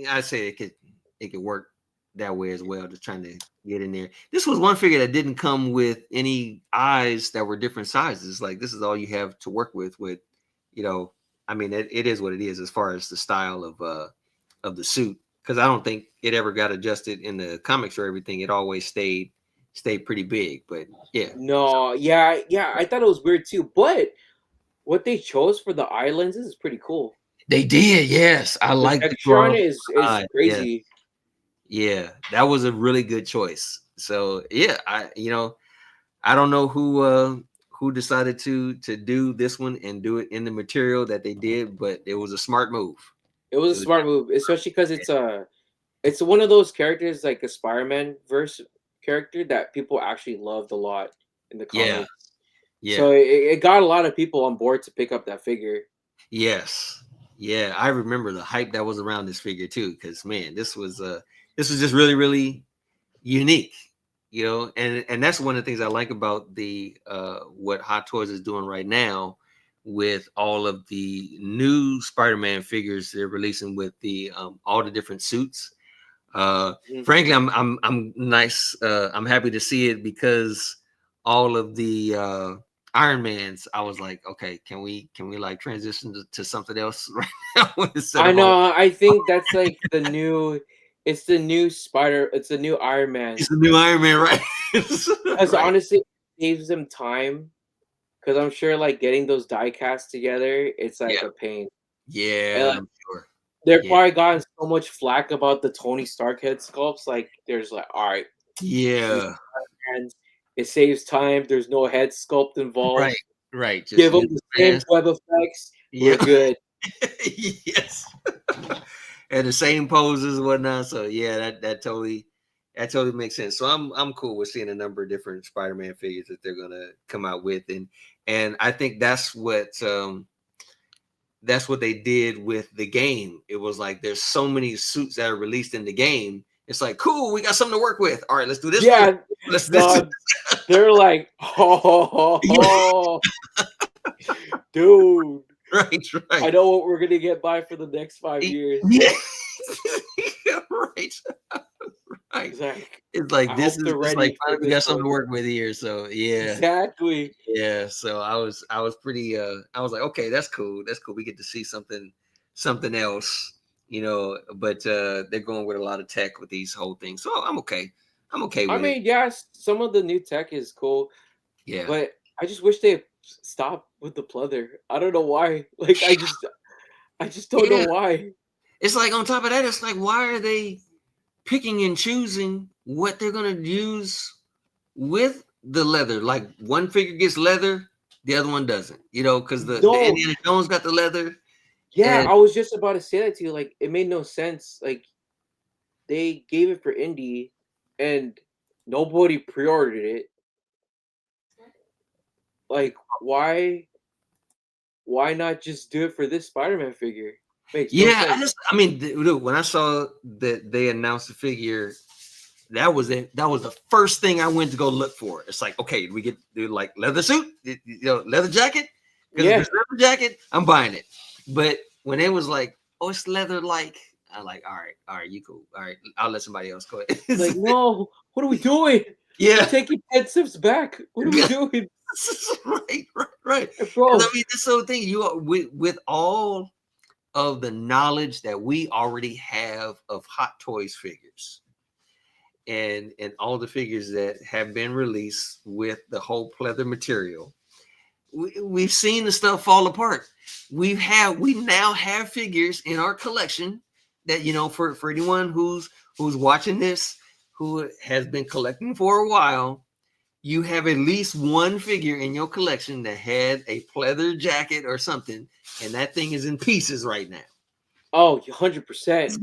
I say it could work that way as well, just trying to get in there. This was one figure that didn't come with any eyes that were different sizes. Like this is all you have to work with, you know, I mean it is what it is as far as the style of the suit. Because I don't think it ever got adjusted in the comics or everything. It always stayed pretty big. But yeah. No, yeah, I thought it was weird too, but what they chose for the eye lenses is pretty cool. They did, yes. I The like the texture on draw. it is Yeah. crazy. Yeah, that was a really good choice. So yeah, I don't know who decided to do this one and do it in the material that they did, but it was a smart move. It was It a was, smart move, especially because it's one of those characters like a Spider-Man verse character that people actually loved a lot in the yeah, comics. yeah, So it got a lot of people on board to pick up that figure. yes, yeah. I remember the hype that was around this figure too, because man, this was just really really unique, and that's one of the things I like about the what Hot Toys is doing right now with all of the new Spider-Man figures they're releasing with the all the different suits. Mhm. Frankly, I'm nice. I'm happy to see it because all of the Iron Mans, I was like, okay, can we like transition to something else right now instead I of all know. I think that's like it's the new it's the new Iron he's Man. the new Iron Man, right? Because Right. honestly, it saves them time. Because I'm sure like getting those die casts together, it's like Yeah. a pain. And Yeah, like I'm sure. they're Yeah. probably gotten so much flack about the Tony Stark head sculpts. Like there's like, all right, these Yeah. hands, it saves time. There's no head sculpt Right. involved. Right. Just Give them use the the same mask. web effects. We're Yeah. good. Yes. And the same poses and whatnot. So yeah, that totally makes sense. So I'm cool with seeing a number of different Spider-Man figures that they're gonna come out with. And I think that's what they did with the game. It was like there's so many suits that are released in the game. It's like, cool, we got something to work with. All right, let's do this one. Yeah, Let's this. no, they're like, oh, dude, Right, I right. know what we're gonna get by for the next 5 years. Yeah. Right. Right. It's like, It's like I this hope is they're it's like ready for finally we this got something one. to work with here. So yeah. Exactly. Yeah. So I was pretty I was like, okay, that's cool. That's cool. We get to see something else but they're going with a lot of tech with these whole things. So I'm okay. I'm okay I with it. mean, yes, some of the new tech is cool, Yeah. but I just wish they stop with the pleather. I don't know why. Like I just don't know Yeah. why. It's like on top of that, it's like, why are they picking and choosing what they're gonna use with the leather? Like one figure gets leather, the other one doesn't. Because the No, Indiana Jones got the leather, yeah, and I was just about to say that to you. Like, it made no sense. Like, they gave it for indie, and nobody pre-ordered it. Like, why not just do it for this Spider-Man figure? Makes no yeah, sense. I mean, dude, when I saw that they announced the figure, that was it. That was the first thing I went to go look for. It's like, okay, we get like leather suit, leather jacket. Because if Yeah, it's leather jacket, I'm buying it. But when it was like, oh, it's leather, like, I'm like, all right, you cool. All right, I'll let somebody else go ahead. like, no, what are we doing? We're Yeah, taking 10 steps back. What are we doing? right, right, right. Because I Bro, mean, this whole thing, you are with all of the knowledge that we already have of Hot Toys figures and all the figures that have been released with the whole pleather material, we've seen the stuff fall apart. We now have figures in our collection that, for anyone who's watching this, who has been collecting for a while, you have at least one figure in your collection that had a pleather jacket or something, and that thing is in pieces right now. oh, 100%.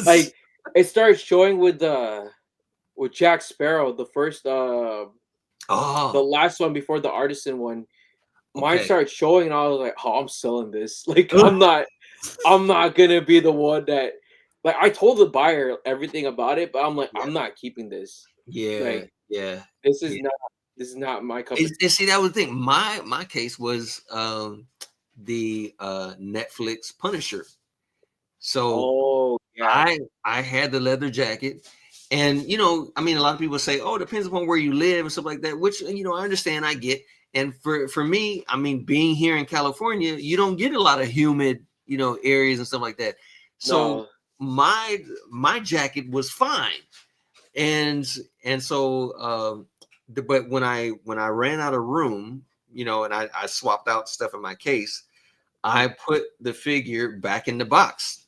Like, it started showing with Jack Sparrow, the first the Oh, last one before the artisan one. Mine okay. started showing and I was like, "Oh, I'm selling this." Like, I'm not gonna be the one that, like, I told the buyer everything about it, but I'm like, Yeah, I'm not keeping this. yeah, Like, yeah, this is yeah. not my cup of tea. See, that was the thing. My case was the Netflix Punisher. So Oh yeah. I had the leather jacket, and I mean, a lot of people say, "Oh, it depends upon where you live and stuff like that," which I understand, I get. And for me, I mean, being here in California, you don't get a lot of humid, areas and stuff like that. So No. my my jacket was fine, and so but when I ran out of room, and I swapped out stuff in my case, I put the figure back in the box.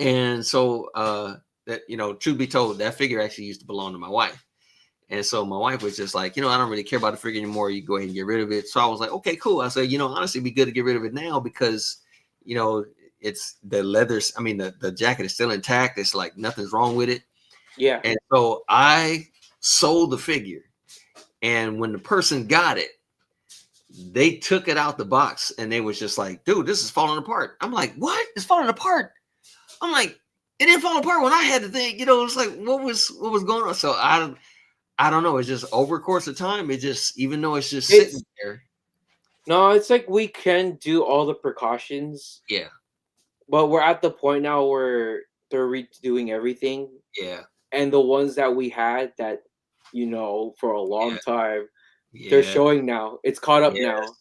And so that, truth be told, that figure actually used to belong to my wife. And so my wife was just like, I don't really care about the figure anymore, you go ahead and get rid of it. So I was like, okay, cool. I said, honestly, it'd be good to get rid of it now because you know it's the leathers, I mean, the jacket is still intact, it's like nothing's wrong with it. Yeah. And so I sold the figure. And when the person got it, they took it out the box and they was just like, dude, this is falling apart. I'm like, what? It's falling apart. I'm like, it didn't fall apart when I had the thing. It's like, what was going on? So I don't know. It's just over a course of time. It just, even though it's just sitting It's there. no, it's like we can do all the precautions, Yeah. but we're at the point now where they're redoing everything, Yeah. and the ones that we had that, for a Yeah. long time, they're Yeah. showing now. It's caught up now. Yes.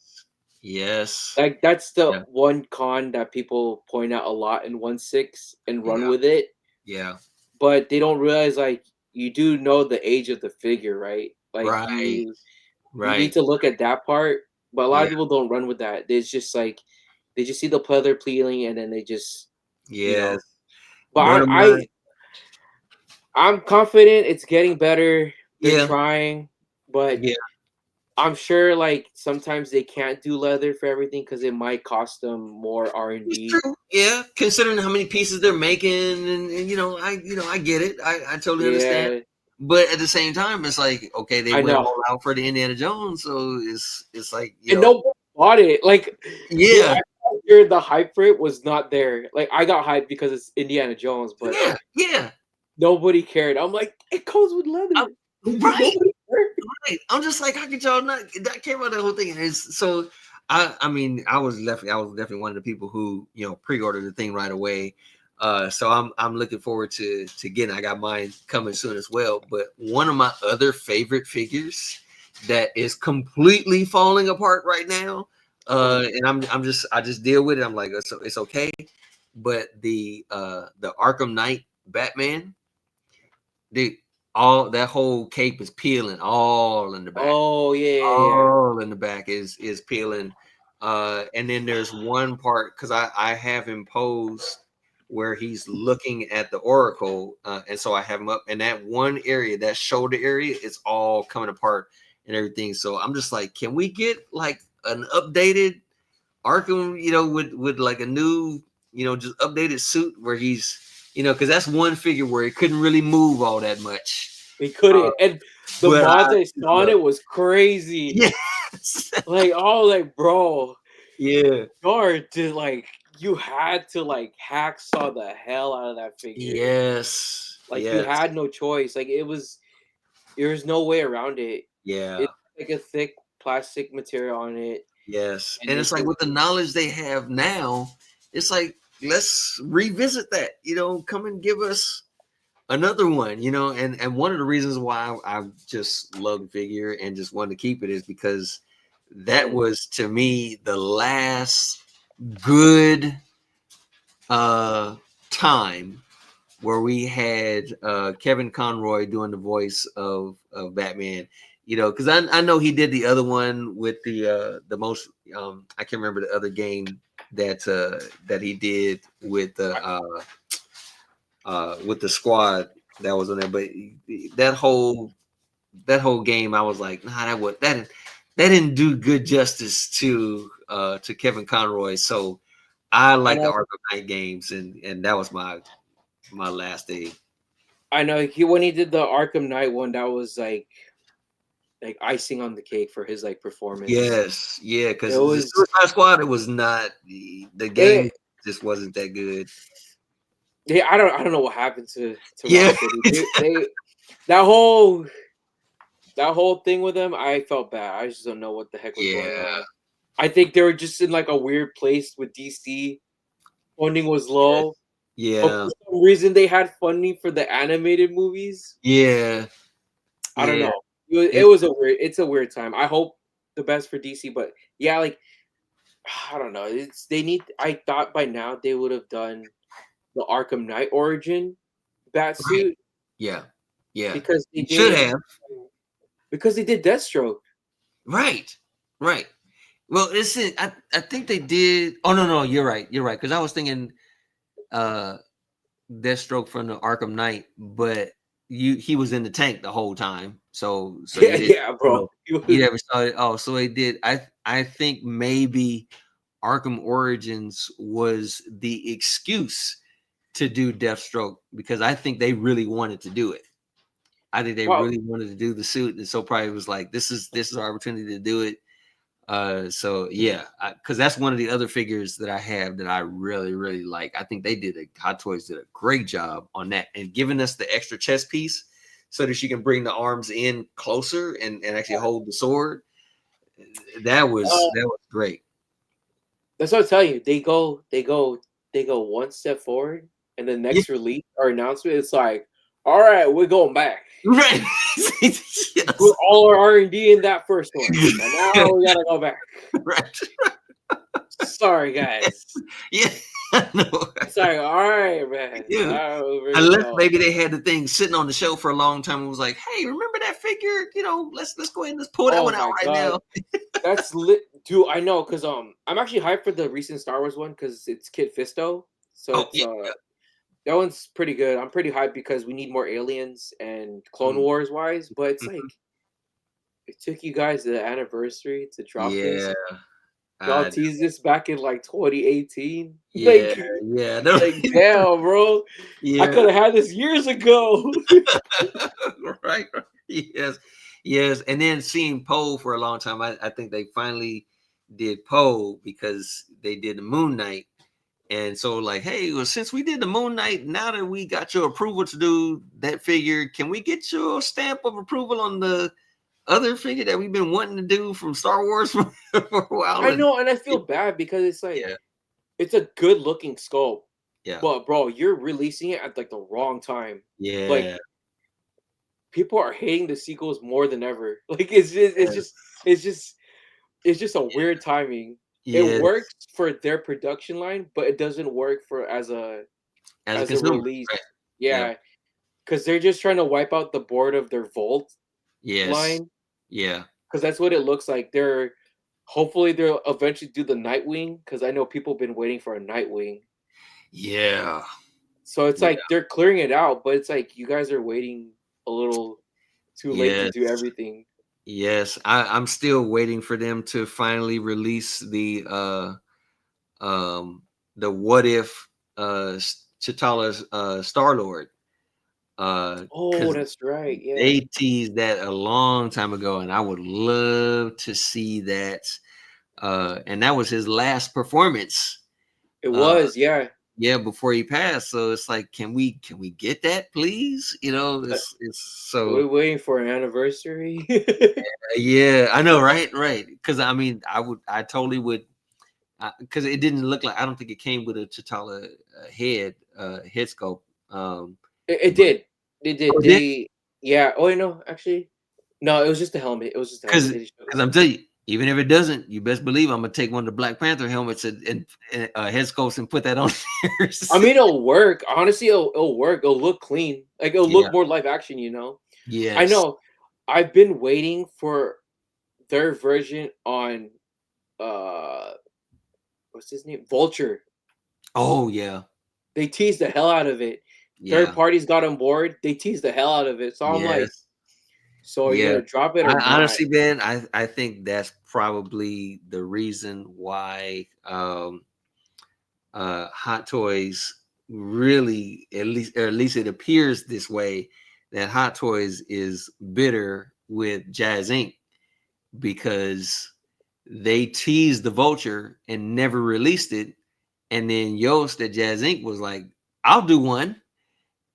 Yes. Like, that's the Yeah. one con that people point out a lot in 1/6 and run Yeah. with it, Yeah. but they don't realize, like, you do know the age of the figure, right? Like, Right. you need Right. to look at that part, but a lot Yeah. of people don't run with that. It's just like they just see the pleather peeling and then they just, you Yes. know. But One of my, I'm confident it's getting better. They're yeah. trying, but Yeah. I'm sure, like, sometimes they can't do leather for everything because it might cost them more R and It's D. true. Yeah. Considering how many pieces they're making, and I get it. I totally understand. Yeah, But at the same time, it's like, okay, they I went know. all out for the Indiana Jones, so it's like, And nobody bought it. Like, yeah, the hype for it was not there. Like, I got hyped because it's Indiana Jones, but yeah, yeah. nobody cared. I'm like, it comes with I'm, leather. right, Nobody cared. right. I'm just like, how could y'all not care about that whole thing? And so I mean, I was definitely one of the people who pre-ordered the thing right away. So I'm looking forward to getting. I got mine coming soon as well. But one of my other favorite figures that is completely falling apart right now, Oh, and I just deal with it. I'm like, it's okay. but the Arkham Knight Batman, the all that whole cape is peeling all in the back. Oh yeah. All in the back is peeling. And then there's one part because I have him posed where he's looking at the Oracle, and so I have him up, and that one area, that shoulder area, is all coming apart and everything. So I'm just like, can we get like an updated Arkham, with like a new, just updated suit where he's, because that's one figure where it couldn't really move all that much. They couldn't, and the But mods I saw on it was crazy. Yes. Like, oh, like, bro, Yeah. Zord did, like, you had to like hacksaw the hell out of that figure. Yes. Like you Yes. had no choice. Like there was no way around it. Yeah. It's like a thick plastic material on it. Yes. And And it's like with the knowledge they have now, it's like, let's revisit that, come and give us another one, and one of the reasons why I just love the figure and just wanted to keep it is because that was, to me, the last good time where we had Kevin Conroy doing the voice of Batman, because I know he did the other one with the most I can't remember the other game that he did with the squad that was on there, but that whole game, I was like, nah, that didn't do good justice to Kevin Conroy. So I like the Arkham Knight games, and that was my last day. I know when he did the Arkham Knight one, that was like icing on the cake for his like performance. Yes, yeah, because it the was Suicide Squad, it was not the game just wasn't that good. Yeah, I don't know what happened to Yeah. Rocksteady. They that whole thing with them, I felt bad. I just don't know what the heck was going on. I think they were just in like a weird place with DC. Funding was low. Yeah. But for some reason they had funding for the animated movies. Yeah. I don't know. It's a weird time. I hope the best for DC, but yeah, like I don't know. I thought by now they would have done the Arkham Knight origin Batsuit. Right. Yeah. Yeah. Because they should have. Because they did Deathstroke. Right. Right. Well, I think they did. Oh no, you're right. You're right. Because I was thinking Deathstroke from the Arkham Knight, but he was in the tank the whole time. So yeah, bro. You never saw it. Oh, so they did. I think maybe Arkham Origins was the excuse to do Deathstroke, because I think they really wanted to do it. I think they really wanted to do the suit, and so probably was like, this is our opportunity to do it. So yeah, because that's one of the other figures that I have that I really, really like. I think Hot Toys did a great job on that, and giving us the extra chest piece so that she can bring the arms in closer and actually hold the sword. That was great. That's what I tell you. They go one step forward, and the next release or announcement, it's like, all right, we're going back. Right. Yes. Put all our R&D in that first one, and now we gotta go back. Right. Sorry, guys. Yeah. It's like, all right, man. Yeah. Unless maybe they had the thing sitting on the shelf for a long time and was like, hey, remember that figure? Let's go ahead and let's pull that one out right now. That's lit, dude. I know, because I'm actually hyped for the recent Star Wars one because it's Kit Fisto. So that one's pretty good. I'm pretty hyped because we need more aliens and Clone Wars wise, but it's like it took you guys the anniversary to drop this. Y'all teased this back in like 2018. Yeah, like damn, bro. I could have had this years ago. right. Yes. And then seeing Poe for a long time, I think they finally did Poe because they did the Moon Knight. And so, like, hey, well, since we did the Moon Knight, now that we got your approval to do that figure, can we get your stamp of approval on the other figure that we've been wanting to do from Star Wars for a while? I know, and I feel bad because it's like, it's a good looking sculpt. Yeah. But bro, you're releasing it at like the wrong time. Yeah. Like people are hating the sequels more than ever. Like it's just a weird timing. It Yes, works for their production line, but it doesn't work for as a as a consumer, release. right? Yep. Yeah, because they're just trying to wipe out the board of their Volt Yes. line, Yeah. because that's what it looks like. They're hopefully they'll eventually do the Nightwing, because I know people been waiting for a Nightwing. Yeah. So it's Yeah. like they're clearing it out, but it's like you guys are waiting a little too late to Yes. do everything. Yes. I'm still waiting for them to finally release um the what if Chitala's Star Lord. Oh, Because that's right. Yeah, they teased that a long time ago, and I would love to see that. And that was his last performance. it Uh, was. Yeah, yeah, before he passed. So it's like, can we get that, please? It's we're so waiting for an anniversary. yeah, I know, right, right. Because I mean, I totally would, because it didn't look like, I don't think it came with a T'Challa head sculpt. It But did. It did. oh, did Yeah. Oh, no, actually, no. It was just the helmet. It was just the helmet. because They didn't show the I'm suit. telling you, even if it doesn't, you best believe I'm gonna take one of the Black Panther helmets and head sculpts and put that on there. I mean, it'll work. Honestly, it'll work. It'll look clean. Like it'll Yeah. look more live action. You know. I Yes. know. I've been waiting for their version on uh what's his name? Vulture. Oh yeah. They teased the hell out of it. Third Yeah. parties got on board. They teased the hell out of it. So I'm like, Yes. so are you Yeah. gonna drop it or I not? honestly, Ben, I think that's probably the reason why Hot Toys really, at least it appears this way, that Hot Toys is bitter with Jazz Inc. because they teased the Vulture and never released it. And then Yost at Jazz Inc. was like, I'll do one.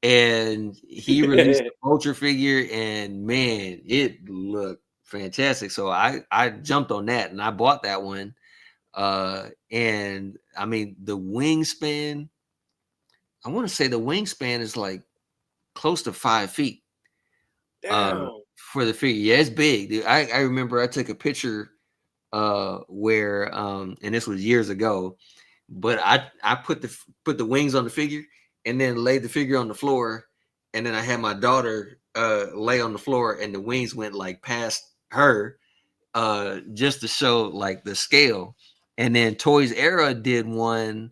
And he released the Vulture figure, and man, it looked fantastic. So I jumped on that and I bought that one. And I mean, the wingspan, I want to say the wingspan is like close to 5 feet uh Damn. for the figure. Yeah, it's big, dude. I remember I took a picture where and this was years ago, but I put the wings on the figure and then laid the figure on the floor, and then I had my daughter lay on the floor, and the wings went like past her, just to show like the scale. And then Toys Era did one,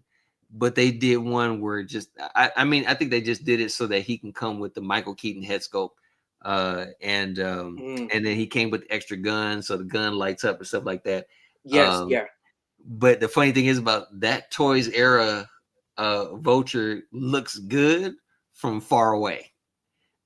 but they did one where just I mean, I think they just did it so that he can come with the Michael Keaton head sculpt. Mm. And then he came with the extra gun, so the gun lights up and stuff like that. Yes, Um, yeah. but the funny thing is about that Toys Era Vulture looks good from far away.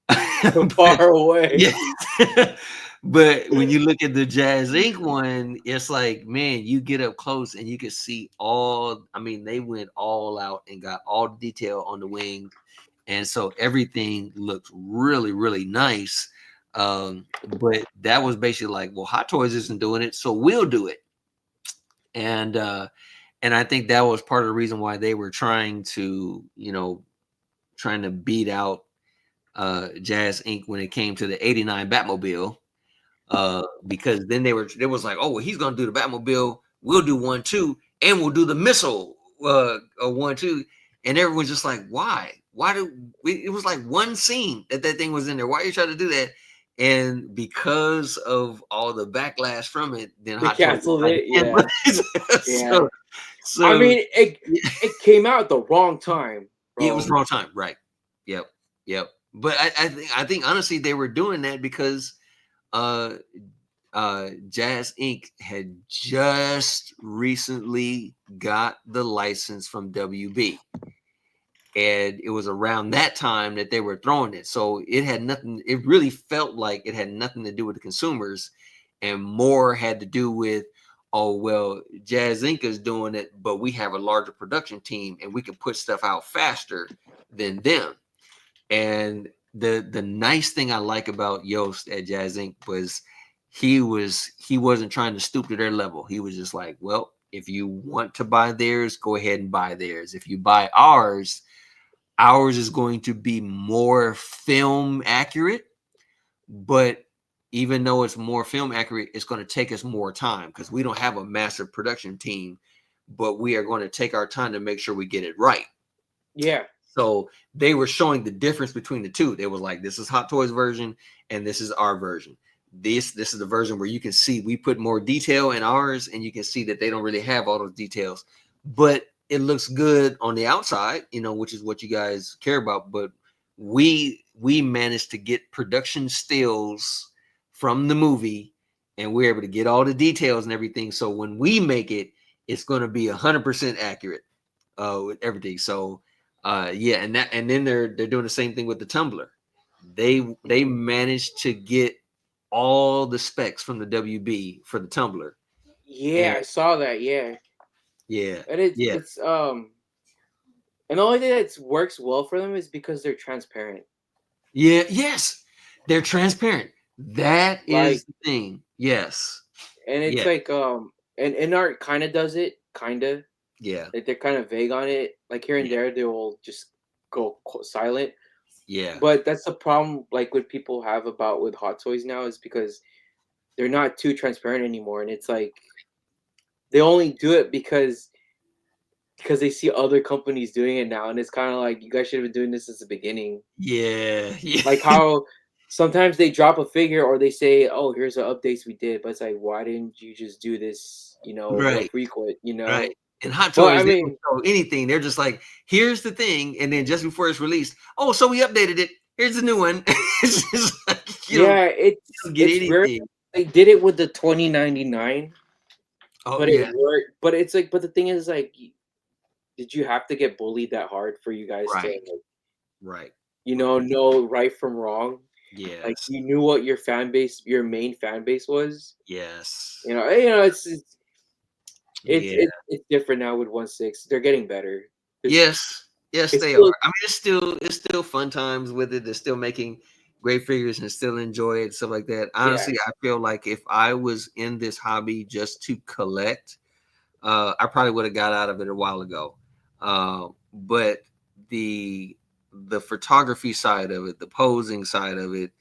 but Far away. yeah. But when you look at the Jazz Inc. one, it's like, man, you get up close and you can see all. I mean, they went all out and got all the detail on the wing, and so everything looks really, really nice. But that was basically like, well, Hot Toys isn't doing it, so we'll do it. And I think that was part of the reason why they were trying to beat out Jazz Inc. when it came to the '89 Batmobile, because then they was like, oh, well, he's gonna do the Batmobile, we'll do one too, and we'll do the missile one too, and everyone's just like, why do we? It was like one scene that thing was in there. Why are you trying to do that? And because of all the backlash from it, then They Hot Toys canceled decided it. to cancel Yeah. it. Yeah. I So mean, yeah, it came out at the wrong time, it was bro. wrong time, right? Yep, yep. But I think honestly they were doing that because uh Jazz Inc. had just recently got the license from WB. And it was around that time that they were throwing it. So it had nothing, it really felt like it had nothing to do with the consumers and more had to do with, oh, well, Jazz Inc. is doing it, but we have a larger production team and we can put stuff out faster than them. And the nice thing I like about Yost at Jazz Inc. was he wasn't trying to stoop to their level. He was just like, well, if you want to buy theirs, go ahead and buy theirs. If you buy ours is going to be more film accurate, but even though it's more film accurate, it's going to take us more time because we don't have a massive production team, but we are going to take our time to make sure we get it right. Yeah. So they were showing the difference between the two. They was like, this is Hot Toys version and this is our version. This is the version where you can see we put more detail in ours, and you can see that they don't really have all those details, but it looks good on the outside, which is what you guys care about. But we managed to get production stills from the movie, and we're able to get all the details and everything. So when we make it, it's going to be 100% accurate with everything. So yeah, and then they're doing the same thing with the tumbler. They managed to get all the specs from the WB for the tumbler. Yeah, And I saw that. Yeah, yeah, and it's yeah, it's and the only thing that works well for them is because they're transparent. yeah, yes, they're transparent. That Like, is the thing. Yes, and it's yeah, like and art kind of does it, kind of. yeah, Like they're kind of vague on it. Like here and yeah, there, they will just go silent. yeah, But that's the problem. Like what people have about with Hot Toys now is because they're not too transparent anymore, and it's like they only do it because they see other companies doing it now, and it's kind of like you guys should have been doing this since the beginning. yeah, yeah. Like how sometimes they drop a figure or they say, "Oh, here's the updates we did," but it's like, why didn't you just do this? More Right, frequent. right. And Hot But I Toys, they don't mean, show anything. They're just like, here's the thing, and then just before it's released, oh, so we updated it. Here's the new one. It's just like yeah, you it's don't get it's rare. anything. They did it with the 2099, Oh but it yeah, worked. But it's like, but the thing is, like, did you have to get bullied that hard for you guys to, right, like, right, right. know right from wrong? Like Yes, you knew what your fan base, your main fan base was. yes, It's yeah, it's different now with 1/6. They're getting better. It's yes, yes. it's They are. still I mean, it's still fun times with it. They're still making great figures and still enjoy it, stuff like that. yeah. Honestly, I feel like if I was in this hobby just to collect, I probably would have got out of it a while ago. But the the photography side of it, the posing side of it,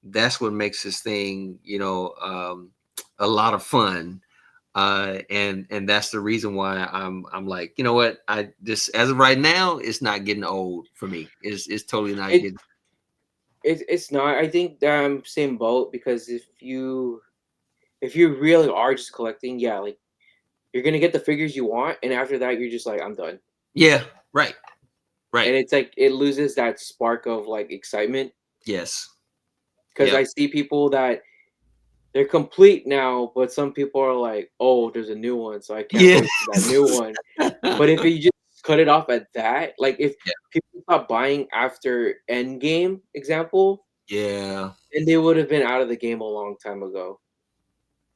that's what makes this thing, a lot of fun. And that's the reason why I'm like, you know what, I just as of right now, it's not getting old for me. It's totally not It getting. it's not. I think that I'm same boat because if you really are just collecting, yeah, like you're gonna get the figures you want, and after that, you're just like, I'm done. Yeah, right, right. And it's like it loses that spark of like excitement Yes. because Yep. I see people that they're complete now, but some people are like, oh, there's a new one, so I can't Yes. wait for that new one. But if you just cut it off at that, like if Yeah. people stop buying after Endgame, example, Yeah. then they would have been out of the game a long time ago.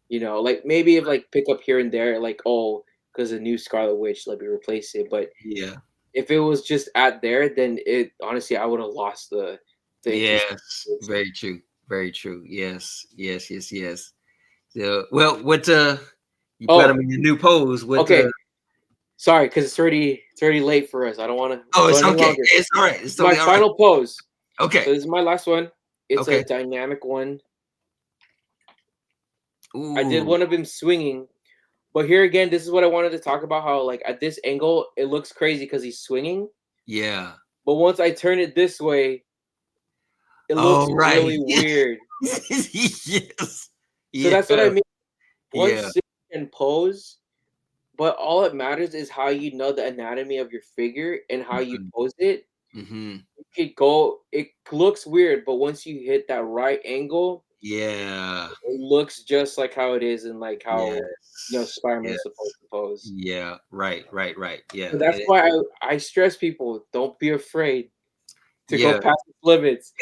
Like maybe if like pick up here and there, like oh, because a new Scarlet Witch, let me replace it. But Yeah. if it was just at there, then it honestly I would have lost the interest. Yes, very true. Very true. Yes, yes, yes, yes. So, well, what you got Oh, him in your new pose. What okay. Sorry, because it's already late for us. I don't want to oh, go it's any okay. longer. It's all right. It's My totally all right. final pose. Okay. So this is my last one. It's a Okay. dynamic one. I did Ooh. one of him swinging, but here again, this is what I wanted to talk about. How like at this angle, it looks crazy because he's swinging, Yeah. but once I turn it this way, it looks Oh, right. really weird. Yes. So Yeah. that's what I mean. One Yeah. sit and pose, but all it matters is how you know the anatomy of your figure and how you pose it. Mm-hmm. You could go. It looks weird, but once you hit that right angle, Yeah. it looks just like how it is and like how Yes. Spider-Man's supposed Yes. to pose. Yeah. Right. Right. Right. Yeah. So that's why I stress people, don't be afraid to go Yeah. past the limits.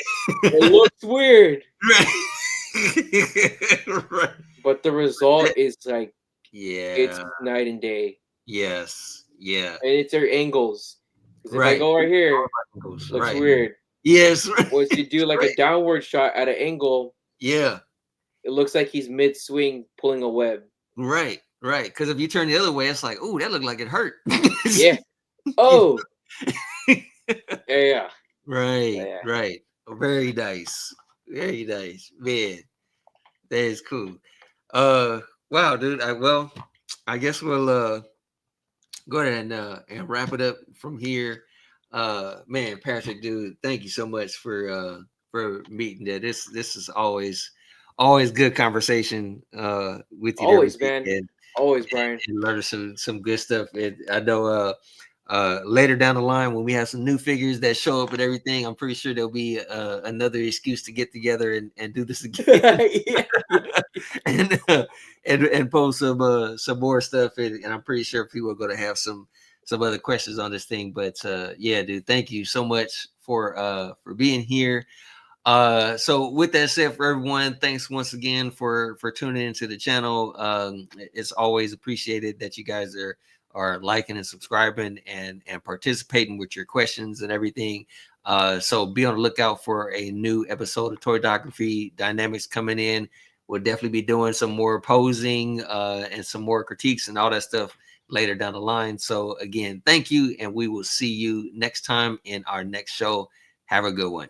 It looks weird, Right. Right. but the result is like it's Yeah. night and day. Yes. Yeah. And it's their angles. Because if I Right. go right here, looks Right. weird. Yes. Once you do like Right. a downward shot at an angle, Yeah. it looks like he's mid swing pulling a web. Right. Right. Because if you turn the other way, it's like, oh, that looked like it hurt. Yeah. You Oh, yeah. Right, Yeah. right. Very nice. Very nice. Man. That is cool. Wow, dude. I guess we'll go ahead and wrap it up from here. Man, Patrick, dude, thank you so much for meeting that. This is always good conversation with you every Always, week, man. Always, Brian. and learning some good stuff. And I know later down the line when we have some new figures that show up and everything, I'm pretty sure there'll be another excuse to get together and do this again. Yeah, yeah. and and post some more stuff, and I'm pretty sure people are going to have some other questions on this thing. But yeah, dude, thank you so much for being here. So with that said, for everyone, thanks once again for tuning into the channel. It's always appreciated that you guys are liking and subscribing and participating with your questions and everything. So be on the lookout for a new episode of Toydography Dynamics coming in. We'll definitely be doing some more posing and some more critiques and all that stuff later down the line. So again, thank you, and we will see you next time in our next show. Have a good one.